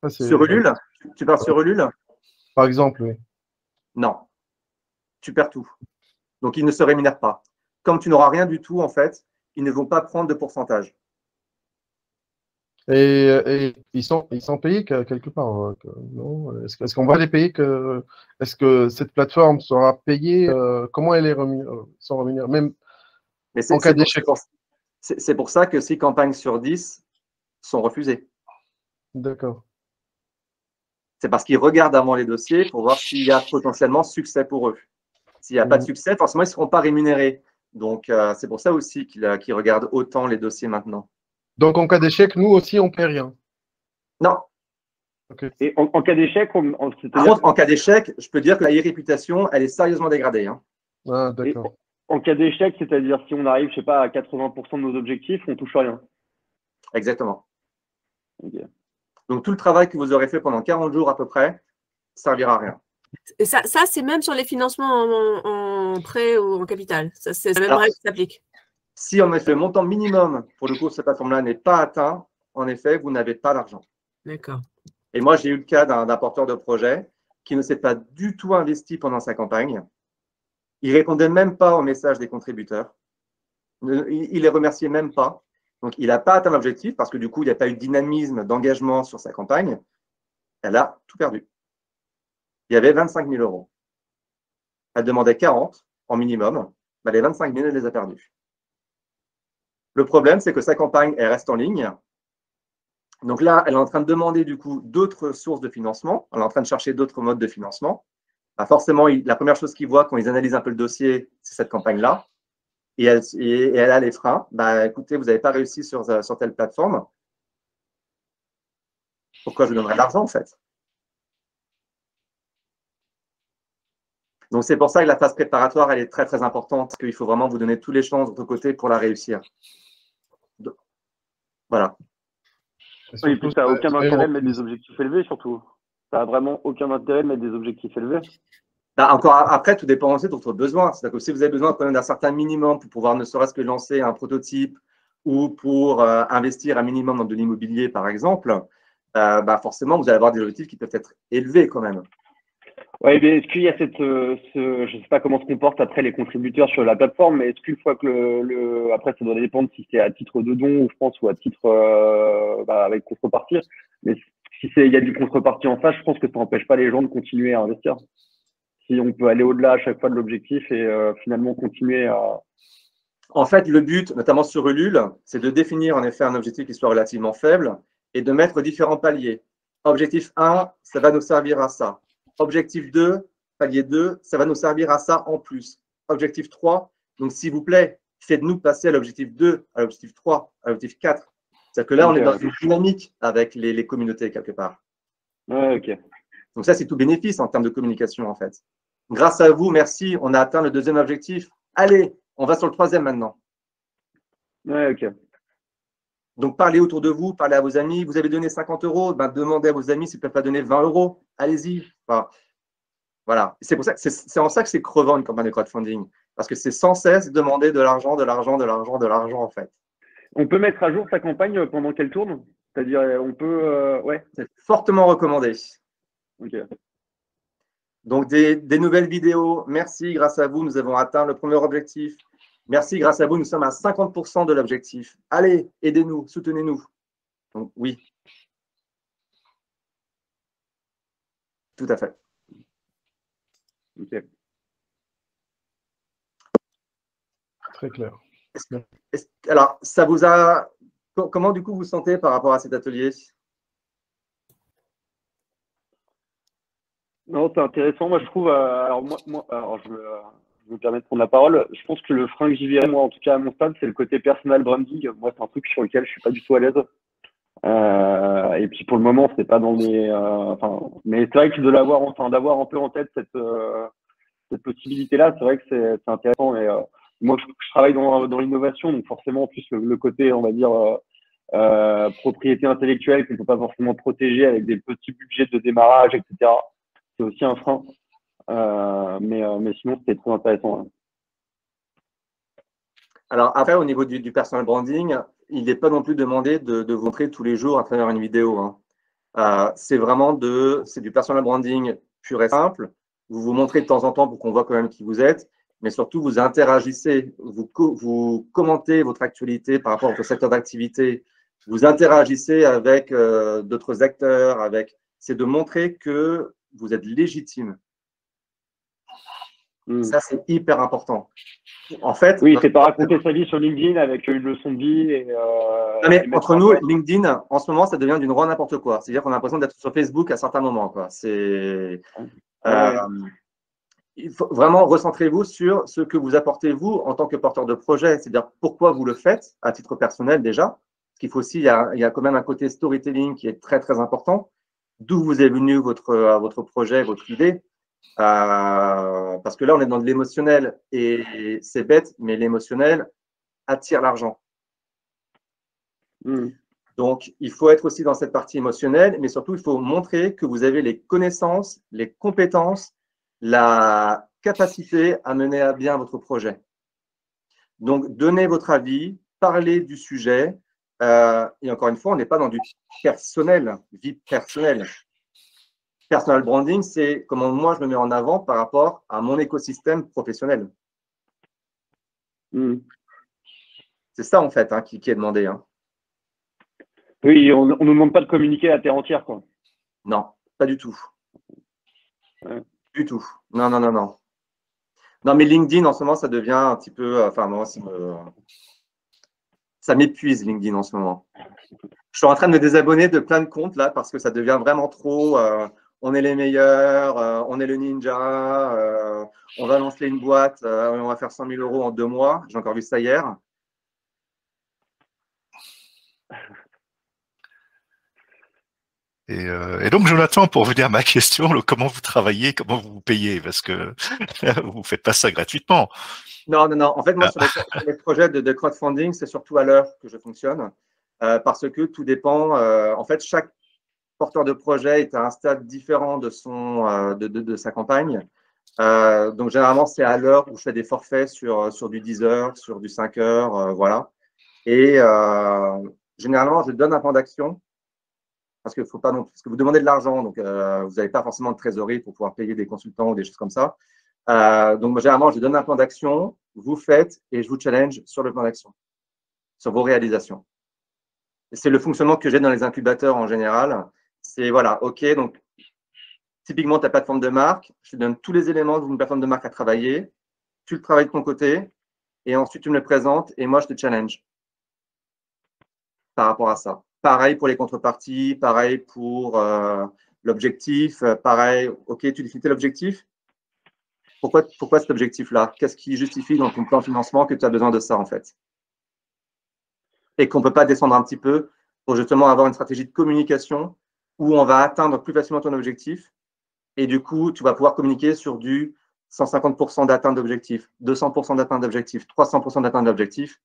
Sur Ulule? Tu parles sur Ulule? Par exemple, oui. Non. Tu perds tout. Donc, ils ne se rémunèrent pas. Comme tu n'auras rien du tout, en fait, ils ne vont pas prendre de pourcentage. Et ils sont payés quelque part, non? Est-ce qu'on va les payer est-ce que cette plateforme sera payée? Comment elle sont rémunérés, même en cas d'échec? C'est pour ça que 6 campagnes sur 10 sont refusées. D'accord. C'est parce qu'ils regardent avant les dossiers pour voir s'il y a potentiellement succès pour eux. S'il n'y a pas de succès, forcément, ils ne seront pas rémunérés. Donc, c'est pour ça aussi qu'ils regardent autant les dossiers maintenant. Donc, en cas d'échec, nous aussi, on ne paie rien? Non. Okay. Et en cas d'échec, par contre, en cas d'échec, je peux dire que la e-réputation, elle est sérieusement dégradée. Hein. Ah, d'accord. En cas d'échec, c'est-à-dire si on arrive, je ne sais pas, à 80% de nos objectifs, on ne touche rien. Exactement. Okay. Donc, tout le travail que vous aurez fait pendant 40 jours à peu près, ne servira à rien. Et ça c'est même sur les financements en prêt ou en capital. C'est la même règle qui s'applique. Si en effet le montant minimum pour le coup de cette plateforme-là n'est pas atteint, en effet, vous n'avez pas d'argent. D'accord. Et moi, j'ai eu le cas d'un porteur de projet qui ne s'est pas du tout investi pendant sa campagne. Il ne répondait même pas aux messages des contributeurs. Il les remerciait même pas. Donc, il n'a pas atteint l'objectif parce que du coup, il n'y a pas eu de dynamisme, d'engagement sur sa campagne. Elle a tout perdu. Il y avait 25 000 euros. Elle demandait 40 en minimum. Ben, les 25 000, elle les a perdus. Le problème, c'est que sa campagne, elle reste en ligne. Donc là, elle est en train de demander du coup d'autres sources de financement. Elle est en train de chercher d'autres modes de financement. Ben, forcément, la première chose qu'ils voient quand ils analysent un peu le dossier, c'est cette campagne-là. Et elle a les freins. Ben, écoutez, vous n'avez pas réussi sur telle plateforme. Pourquoi je vous donnerais de l'argent, en fait? Donc, c'est pour ça que la phase préparatoire, elle est très, très importante, parce qu'il faut vraiment vous donner toutes les chances de votre côté pour la réussir. Voilà. Oui, et puis, tu n'as aucun intérêt de mettre des objectifs élevés, surtout. Tu n'as vraiment aucun intérêt de mettre des objectifs élevés. Bah, encore après, tout dépend aussi de votre besoin. C'est-à-dire que si vous avez besoin quand même d'un certain minimum pour pouvoir ne serait-ce que lancer un prototype ou pour investir un minimum dans de l'immobilier, par exemple, forcément, vous allez avoir des objectifs qui peuvent être élevés quand même. Oui, mais est-ce qu'il y a je ne sais pas comment se comportent après les contributeurs sur la plateforme, mais est-ce qu'une fois que après, ça doit dépendre si c'est à titre de don, je pense, ou à titre avec contrepartie. Mais si il y a du contrepartie en face, je pense que ça n'empêche pas les gens de continuer à investir. Si on peut aller au-delà à chaque fois de l'objectif et finalement continuer à… En fait, le but, notamment sur Ulule, c'est de définir en effet un objectif qui soit relativement faible et de mettre différents paliers. Objectif 1, ça va nous servir à ça. Objectif 2, palier 2, ça va nous servir à ça en plus. Objectif 3, donc s'il vous plaît, faites-nous passer à l'objectif 2, à l'objectif 3, à l'objectif 4. C'est-à-dire que là, on est dans une dynamique avec les communautés quelque part. Ouais, ok. Donc ça, c'est tout bénéfice en termes de communication en fait. Grâce à vous, merci, on a atteint le 2e objectif. Allez, on va sur le 3e maintenant. Ouais, ok. Donc, parlez autour de vous, parlez à vos amis. Vous avez donné 50 €, demandez à vos amis s'ils ne peuvent pas donner 20 €. Allez-y. Enfin, voilà. C'est en ça que c'est crevant une campagne de crowdfunding. Parce que c'est sans cesse demander de l'argent, en fait. On peut mettre à jour sa campagne pendant qu'elle tourne? C'est-à-dire, on peut… ouais. C'est fortement recommandé. Ok. Donc, des nouvelles vidéos. Merci. Grâce à vous, nous avons atteint le premier objectif. Merci, grâce à vous, nous sommes à 50% de l'objectif. Allez, aidez-nous, soutenez-nous. Donc, oui. Tout à fait. Ok. Très clair. Alors, ça vous a… Comment, du coup, vous sentez par rapport à cet atelier? Non, c'est intéressant. Moi, je trouve… alors, je me permets de prendre la parole. Je pense que le frein que j'y verrais, moi, en tout cas à mon stade, c'est le côté personal branding. Moi, c'est un truc sur lequel je suis pas du tout à l'aise. Et puis pour le moment, c'est pas dans mes… mais c'est vrai que d'avoir un peu en tête cette possibilité-là, c'est vrai que c'est intéressant. Et moi, je travaille dans l'innovation, donc forcément, en plus le côté, on va dire, propriété intellectuelle qu'on peut pas forcément protéger avec des petits budgets de démarrage, etc. C'est aussi un frein. Mais sinon, c'était trop intéressant. Hein. Alors après, au niveau du personal branding, il n'est pas non plus demandé de vous montrer tous les jours à travers une vidéo. Hein. C'est vraiment du personal branding pur et simple. Vous vous montrez de temps en temps pour qu'on voit quand même qui vous êtes, mais surtout vous interagissez, vous commentez votre actualité par rapport à votre secteur d'activité, vous interagissez avec d'autres acteurs, c'est de montrer que vous êtes légitime. Ça, c'est hyper important. En fait, oui, c'est pas raconter sa vie sur LinkedIn avec une leçon de vie. Mais entre nous, LinkedIn, en ce moment, ça devient du grand n'importe quoi. C'est-à-dire qu'on a l'impression d'être sur Facebook à certains moments. Il faut vraiment recentrez-vous sur ce que vous apportez vous en tant que porteur de projet. C'est-à-dire pourquoi vous le faites à titre personnel déjà. Parce qu'il faut aussi, il y a quand même un côté storytelling qui est très très important. D'où vous est venu votre projet, votre idée. Parce que là, on est dans de l'émotionnel et c'est bête, mais l'émotionnel attire l'argent. Donc, il faut être aussi dans cette partie émotionnelle, mais surtout, il faut montrer que vous avez les connaissances, les compétences, la capacité à mener à bien votre projet. Donc, donnez votre avis, parlez du sujet. Et encore une fois, on n'est pas dans du personnel, vie personnelle. Personal branding, c'est comment moi je me mets en avant par rapport à mon écosystème professionnel. C'est ça, en fait, qui est demandé. Hein. Oui, on ne nous demande pas de communiquer à terre entière, quoi. Non, pas du tout. Ouais. Du tout. Non. Non, mais LinkedIn, en ce moment, ça devient un petit peu… Enfin, moi, ça m'épuise, LinkedIn, en ce moment. Je suis en train de me désabonner de plein de comptes, là, parce que ça devient vraiment trop… on est les meilleurs, on est le ninja, on va lancer une boîte, on va faire 100 000 € en 2 mois. J'ai encore vu ça hier. Et donc, Jonathan, pour revenir à ma question, comment vous travaillez, comment vous vous payez? Parce que vous ne faites pas ça gratuitement. Non. En fait, moi, sur les projets de crowdfunding, c'est surtout à l'heure que je fonctionne. Parce que tout dépend. En fait, chaque porteur de projet est à un stade différent de sa campagne. Donc, généralement, c'est à l'heure où je fais des forfaits sur du 10 heures, sur du 5 heures, voilà. Et généralement, je donne un plan d'action parce que faut pas non, parce que vous demandez de l'argent, donc vous n'avez pas forcément de trésorerie pour pouvoir payer des consultants ou des choses comme ça. Donc généralement, je donne un plan d'action, vous faites et je vous challenge sur le plan d'action, sur vos réalisations. C'est le fonctionnement que j'ai dans les incubateurs en général. C'est voilà, ok, donc typiquement ta plateforme de marque, je te donne tous les éléments d'une plateforme de marque à travailler, tu le travailles de ton côté et ensuite tu me le présentes et moi je te challenge par rapport à ça. Pareil pour les contreparties, pareil pour l'objectif, pareil, ok, tu définis l'objectif. Pourquoi cet objectif-là? Qu'est-ce qui justifie dans ton plan de financement que tu as besoin de ça en fait? Et qu'on ne peut pas descendre un petit peu pour justement avoir une stratégie de communication où on va atteindre plus facilement ton objectif et du coup, tu vas pouvoir communiquer sur du 150% d'atteinte d'objectif, 200% d'atteinte d'objectif, 300% d'atteinte d'objectif.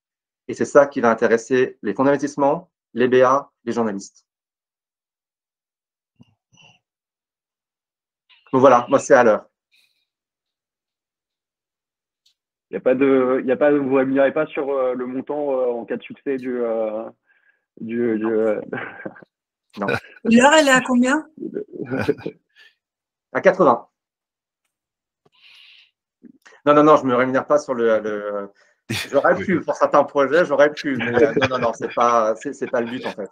Et c'est ça qui va intéresser les fonds d'investissement, les BA, les journalistes. Donc voilà, moi c'est à l'heure. Il n'y a pas vous ne rémunérez pas sur le montant en cas de succès du Non. L'heure, elle est à combien? À 80. Non, je ne me rémunère pas sur le j'aurais pu, pour certains projets, j'aurais pu, mais non, c'est pas le but en fait.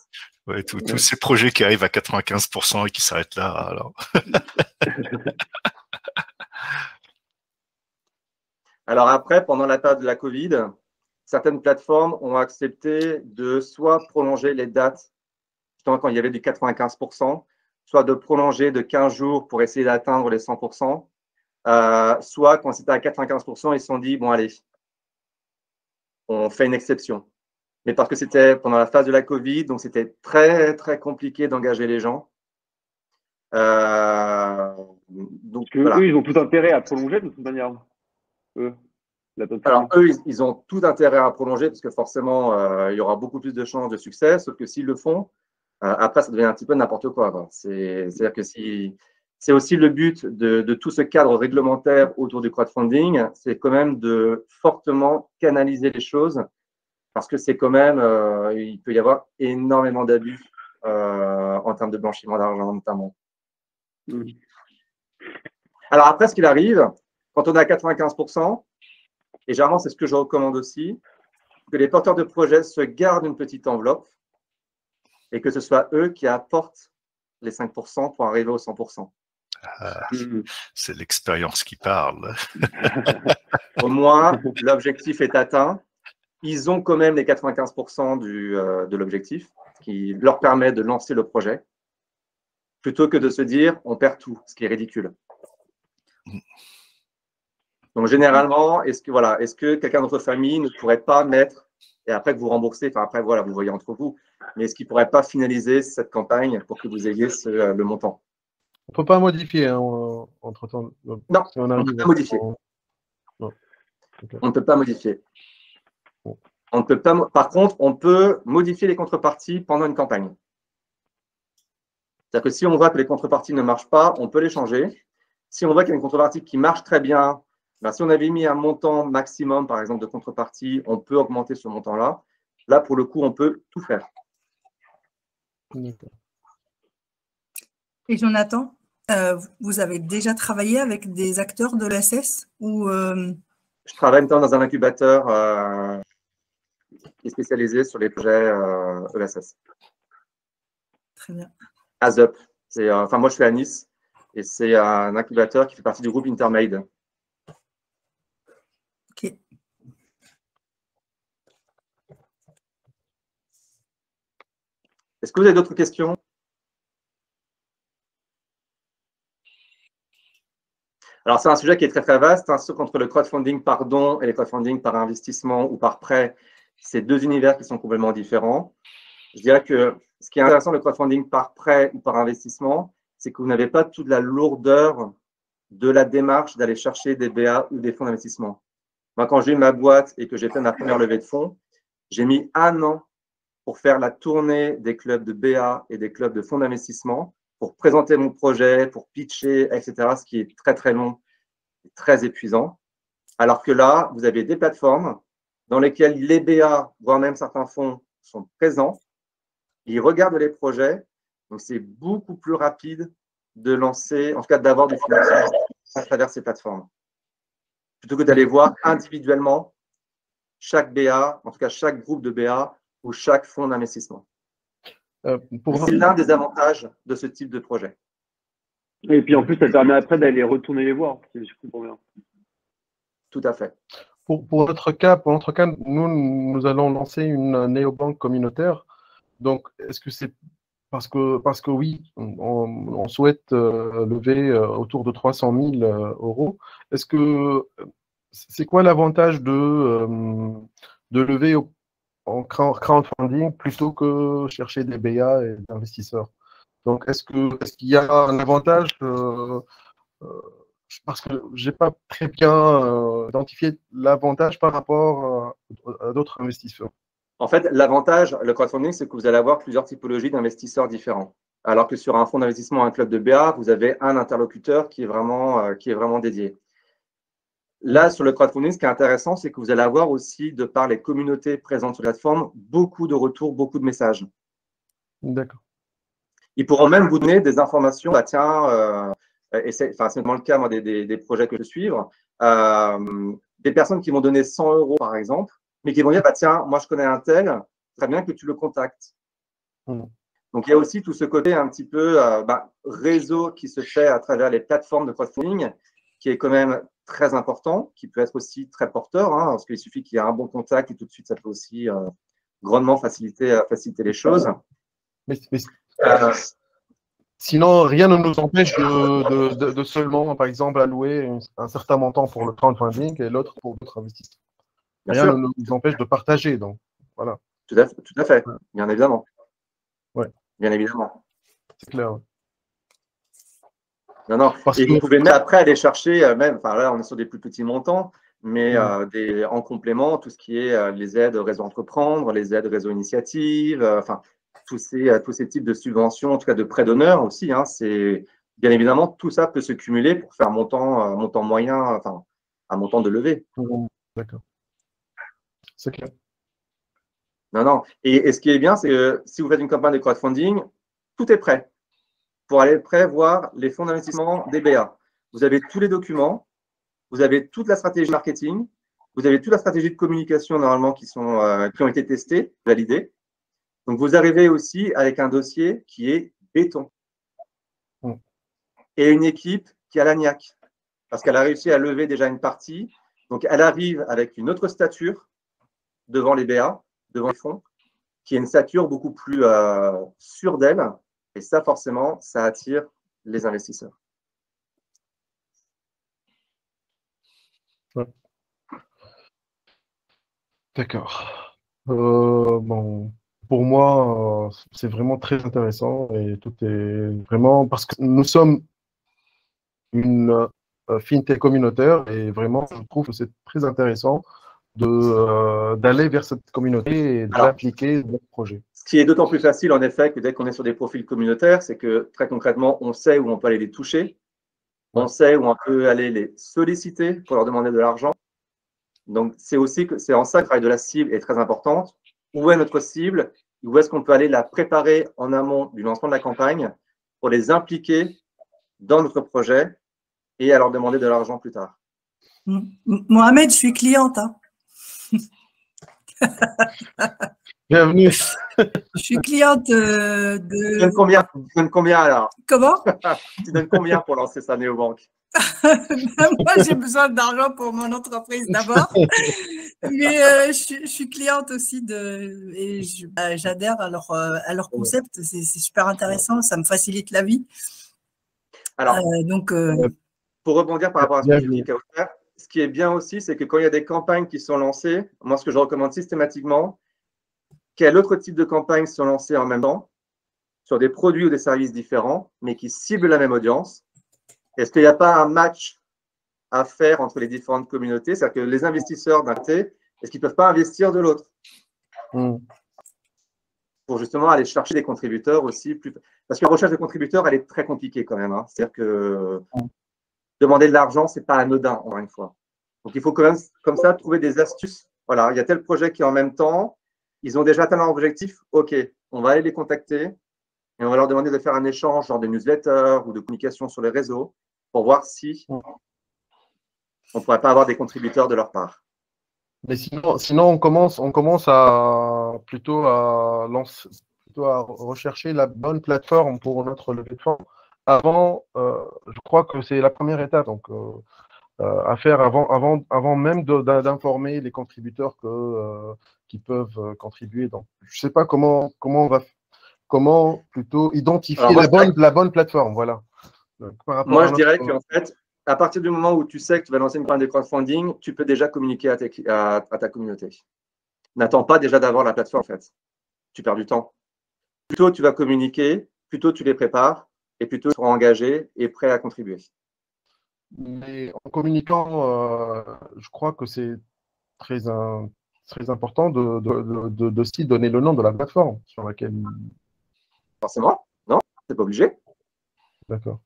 Ouais, tous ces projets qui arrivent à 95% et qui s'arrêtent là, alors. Alors après, pendant la période de la Covid, certaines plateformes ont accepté de soit prolonger les dates, justement quand il y avait du 95%, soit de prolonger de 15 jours pour essayer d'atteindre les 100%, soit quand c'était à 95%, ils se sont dit, bon allez, on fait une exception. Mais parce que c'était pendant la phase de la Covid, donc c'était très, très compliqué d'engager les gens. Donc, voilà. Eux, ils ont tout intérêt à prolonger de toute manière. Alors, eux, ils ont tout intérêt à prolonger parce que forcément, il y aura beaucoup plus de chances de succès, sauf que s'ils le font, après, ça devient un petit peu n'importe quoi. C'est-à-dire que c'est aussi le but de tout ce cadre réglementaire autour du crowdfunding, c'est quand même de fortement canaliser les choses parce que c'est quand même, il peut y avoir énormément d'abus en termes de blanchiment d'argent notamment. Alors après, ce qu'il arrive, quand on est à 95%, et généralement c'est ce que je recommande aussi, que les porteurs de projets se gardent une petite enveloppe et que ce soit eux qui apportent les 5% pour arriver aux 100%. C'est l'expérience qui parle. Au moins, l'objectif est atteint. Ils ont quand même les 95% de l'objectif, qui leur permet de lancer le projet, plutôt que de se dire on perd tout, ce qui est ridicule. Donc généralement, est-ce que quelqu'un de votre famille ne pourrait pas mettre, et après que vous remboursez, enfin après voilà, vous voyez entre vous, mais est-ce qu'il ne pourrait pas finaliser cette campagne pour que vous ayez le montant? On ne peut pas modifier entre-temps. Non, si on ne peut pas modifier. Non. Okay. On ne peut pas modifier. Bon. On ne peut pas, par contre, on peut modifier les contreparties pendant une campagne. C'est-à-dire que si on voit que les contreparties ne marchent pas, on peut les changer. Si on voit qu'il y a une contrepartie qui marche très bien, ben, si on avait mis un montant maximum, par exemple, de contrepartie, on peut augmenter ce montant-là. Là, pour le coup, on peut tout faire. Et Jonathan, vous avez déjà travaillé avec des acteurs de l'ESS ou Je travaille maintenant dans un incubateur qui est spécialisé sur les projets ESS. Très bien. ASUP. Enfin, moi, je suis à Nice et c'est un incubateur qui fait partie du groupe Intermade. OK. Est-ce que vous avez d'autres questions? Alors, c'est un sujet qui est très, très vaste. Sauf qu'entre le crowdfunding par don et le crowdfunding par investissement ou par prêt, c'est deux univers qui sont complètement différents. Je dirais que ce qui est intéressant, le crowdfunding par prêt ou par investissement, c'est que vous n'avez pas toute la lourdeur de la démarche d'aller chercher des BA ou des fonds d'investissement. Moi, quand j'ai eu ma boîte et que j'ai fait ma première levée de fonds, j'ai mis 1 an pour faire la tournée des clubs de BA et des clubs de fonds d'investissement, pour présenter mon projet, pour pitcher, etc., ce qui est très, très long et très épuisant. Alors que là, vous avez des plateformes dans lesquelles les BA, voire même certains fonds, sont présents. Ils regardent les projets Donc, c'est beaucoup plus rapide de lancer, en tout cas d'avoir du financement à travers ces plateformes. Plutôt que d'aller voir individuellement chaque BA, en tout cas chaque groupe de BA ou chaque fonds d'investissement. C'est l'un des avantages de ce type de projet. Et puis en plus, ça permet après d'aller retourner les voir, si je comprends bien. Tout à fait. Pour notre cas, nous allons lancer une néobanque communautaire. Donc, est-ce que c'est parce que oui, on souhaite lever autour de 300 000 euros. Est-ce que c'est quoi l'avantage de lever en crowdfunding plutôt que chercher des BA et des investisseurs? Donc, est-ce qu'il y a un avantage parce que je n'ai pas très bien identifié l'avantage par rapport à d'autres investisseurs. En fait, l'avantage, le crowdfunding, c'est que vous allez avoir plusieurs typologies d'investisseurs différents. Alors que sur un fonds d'investissement, un club de BA, vous avez un interlocuteur qui est vraiment dédié. Là, sur le crowdfunding, ce qui est intéressant, c'est que vous allez avoir aussi, de par les communautés présentes sur la plateforme, beaucoup de retours, beaucoup de messages. D'accord. Ils pourront même vous donner des informations. Bah, tiens, et c'est notamment le cas moi, des projets que je suis, des personnes qui vont donner 100 euros, par exemple, mais qui vont dire, bah, tiens, moi, je connais un tel, très bien que tu le contactes. Donc, il y a aussi tout ce côté un petit peu réseau qui se fait à travers les plateformes de crowdfunding, qui est quand même très important, qui peut être aussi très porteur, parce qu'il suffit qu'il y ait un bon contact et tout de suite, ça peut aussi grandement faciliter les choses. Sinon, rien ne nous empêche de seulement, par exemple, allouer un certain montant pour le crowdfunding et l'autre pour d'autres investisseurs. Rien ne nous empêche de partager. Donc, voilà. Tout à fait, bien évidemment. Ouais. Bien évidemment. C'est clair. Non. Et vous pouvez même après aller chercher, même, enfin là, on est sur des plus petits montants, mais en complément, tout ce qui est les aides réseau entreprendre, les aides réseau initiative, tous ces types de subventions, en tout cas de prêts d'honneur aussi. C'est bien évidemment, tout ça peut se cumuler pour faire un montant moyen, enfin, un montant de levée. D'accord. C'est clair. Non. Et ce qui est bien, c'est que si vous faites une campagne de crowdfunding, tout est prêt pour aller voir les fonds d'investissement des BA. Vous avez tous les documents, vous avez toute la stratégie marketing, vous avez toute la stratégie de communication normalement qui ont été testées, validées. Donc, vous arrivez aussi avec un dossier qui est béton et une équipe qui a la niaque parce qu'elle a réussi à lever déjà une partie. Donc, elle arrive avec une autre stature devant les BA, devant les fonds, qui est une stature beaucoup plus sûre d'elle. Et ça, forcément, ça attire les investisseurs. Ouais. D'accord. Bon. Pour moi, c'est vraiment très intéressant et tout est vraiment parce que nous sommes une fintech communautaire et vraiment, je trouve que c'est très intéressant d'aller vers cette communauté et d'appliquer notre projet. Ce qui est d'autant plus facile, en effet, que dès qu'on est sur des profils communautaires, c'est que très concrètement, on sait où on peut aller les toucher, on sait où on peut aller les solliciter pour leur demander de l'argent. Donc, c'est en ça que le travail de la cible est très importante. Où est notre cible? Où est-ce qu'on peut aller la préparer en amont du lancement de la campagne pour les impliquer dans notre projet et à leur demander de l'argent plus tard? Mohamed, je suis cliente. Bienvenue. Je suis cliente de… Tu donnes combien alors? Comment? Tu donnes combien pour lancer sa néobanque? Moi, j'ai besoin d'argent pour mon entreprise d'abord, mais je suis cliente aussi et j'adhère à leur concept. C'est super intéressant, ça me facilite la vie. Alors, pour rebondir par rapport à ce que dit Kauter, ce qui est bien aussi, c'est que quand il y a des campagnes qui sont lancées, moi, ce que je recommande systématiquement, quel autre type de campagnes sont lancées en même temps sur des produits ou des services différents, mais qui ciblent la même audience? Est-ce qu'il n'y a pas un match à faire entre les différentes communautés? C'est-à-dire que les investisseurs d'un côté, est-ce qu'ils ne peuvent pas investir de l'autre? Pour justement aller chercher des contributeurs aussi. Parce que la recherche de contributeurs, elle est très compliquée quand même. C'est-à-dire que demander de l'argent, ce n'est pas anodin, encore une fois. Donc, il faut quand même, comme ça, trouver des astuces. Voilà, il y a tel projet qui est en même temps. Ils ont déjà atteint leur objectif. OK, on va aller les contacter. Et on va leur demander de faire un échange, genre de newsletter ou de communication sur les réseaux, pour voir si on ne pourrait pas avoir des contributeurs de leur part. Mais sinon on commence à plutôt à rechercher la bonne plateforme pour notre levée de fonds. Avant, je crois que c'est la première étape. Donc, à faire avant même d'informer les contributeurs qui peuvent contribuer. Donc, je ne sais pas comment plutôt identifier la bonne plateforme. Voilà. Donc, moi, je dirais qu'en fait, à partir du moment où tu sais que tu vas lancer une campagne de crowdfunding, tu peux déjà communiquer à ta communauté. N'attends pas déjà d'avoir la plateforme, en fait. Tu perds du temps. Plus tôt tu vas communiquer, plus tôt tu les prépares, et plus tôt tu seras engagé et prêt à contribuer. Mais en communiquant, je crois que c'est très important de aussi donner le nom de la plateforme sur laquelle. Forcément, non, c'est pas obligé. D'accord.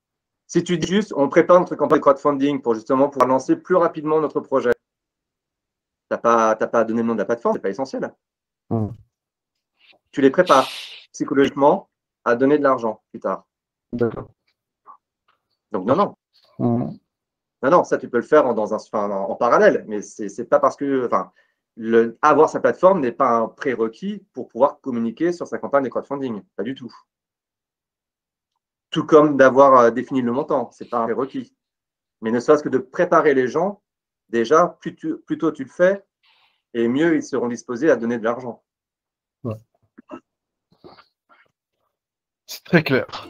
Si tu dis juste, on prépare notre campagne de crowdfunding pour justement pouvoir lancer plus rapidement notre projet, tu n'as pas donné le nom de la plateforme, c'est pas essentiel. Tu les prépares psychologiquement à donner de l'argent plus tard. D'accord. Donc non. Non, ça tu peux le faire en parallèle, mais c'est pas parce que avoir sa plateforme n'est pas un prérequis pour pouvoir communiquer sur sa campagne de crowdfunding, pas du tout. Tout comme d'avoir défini le montant, c'est pas un prérequis. Mais ne serait-ce que de préparer les gens, déjà, plus tôt tu le fais, et mieux ils seront disposés à donner de l'argent. Ouais. C'est très clair.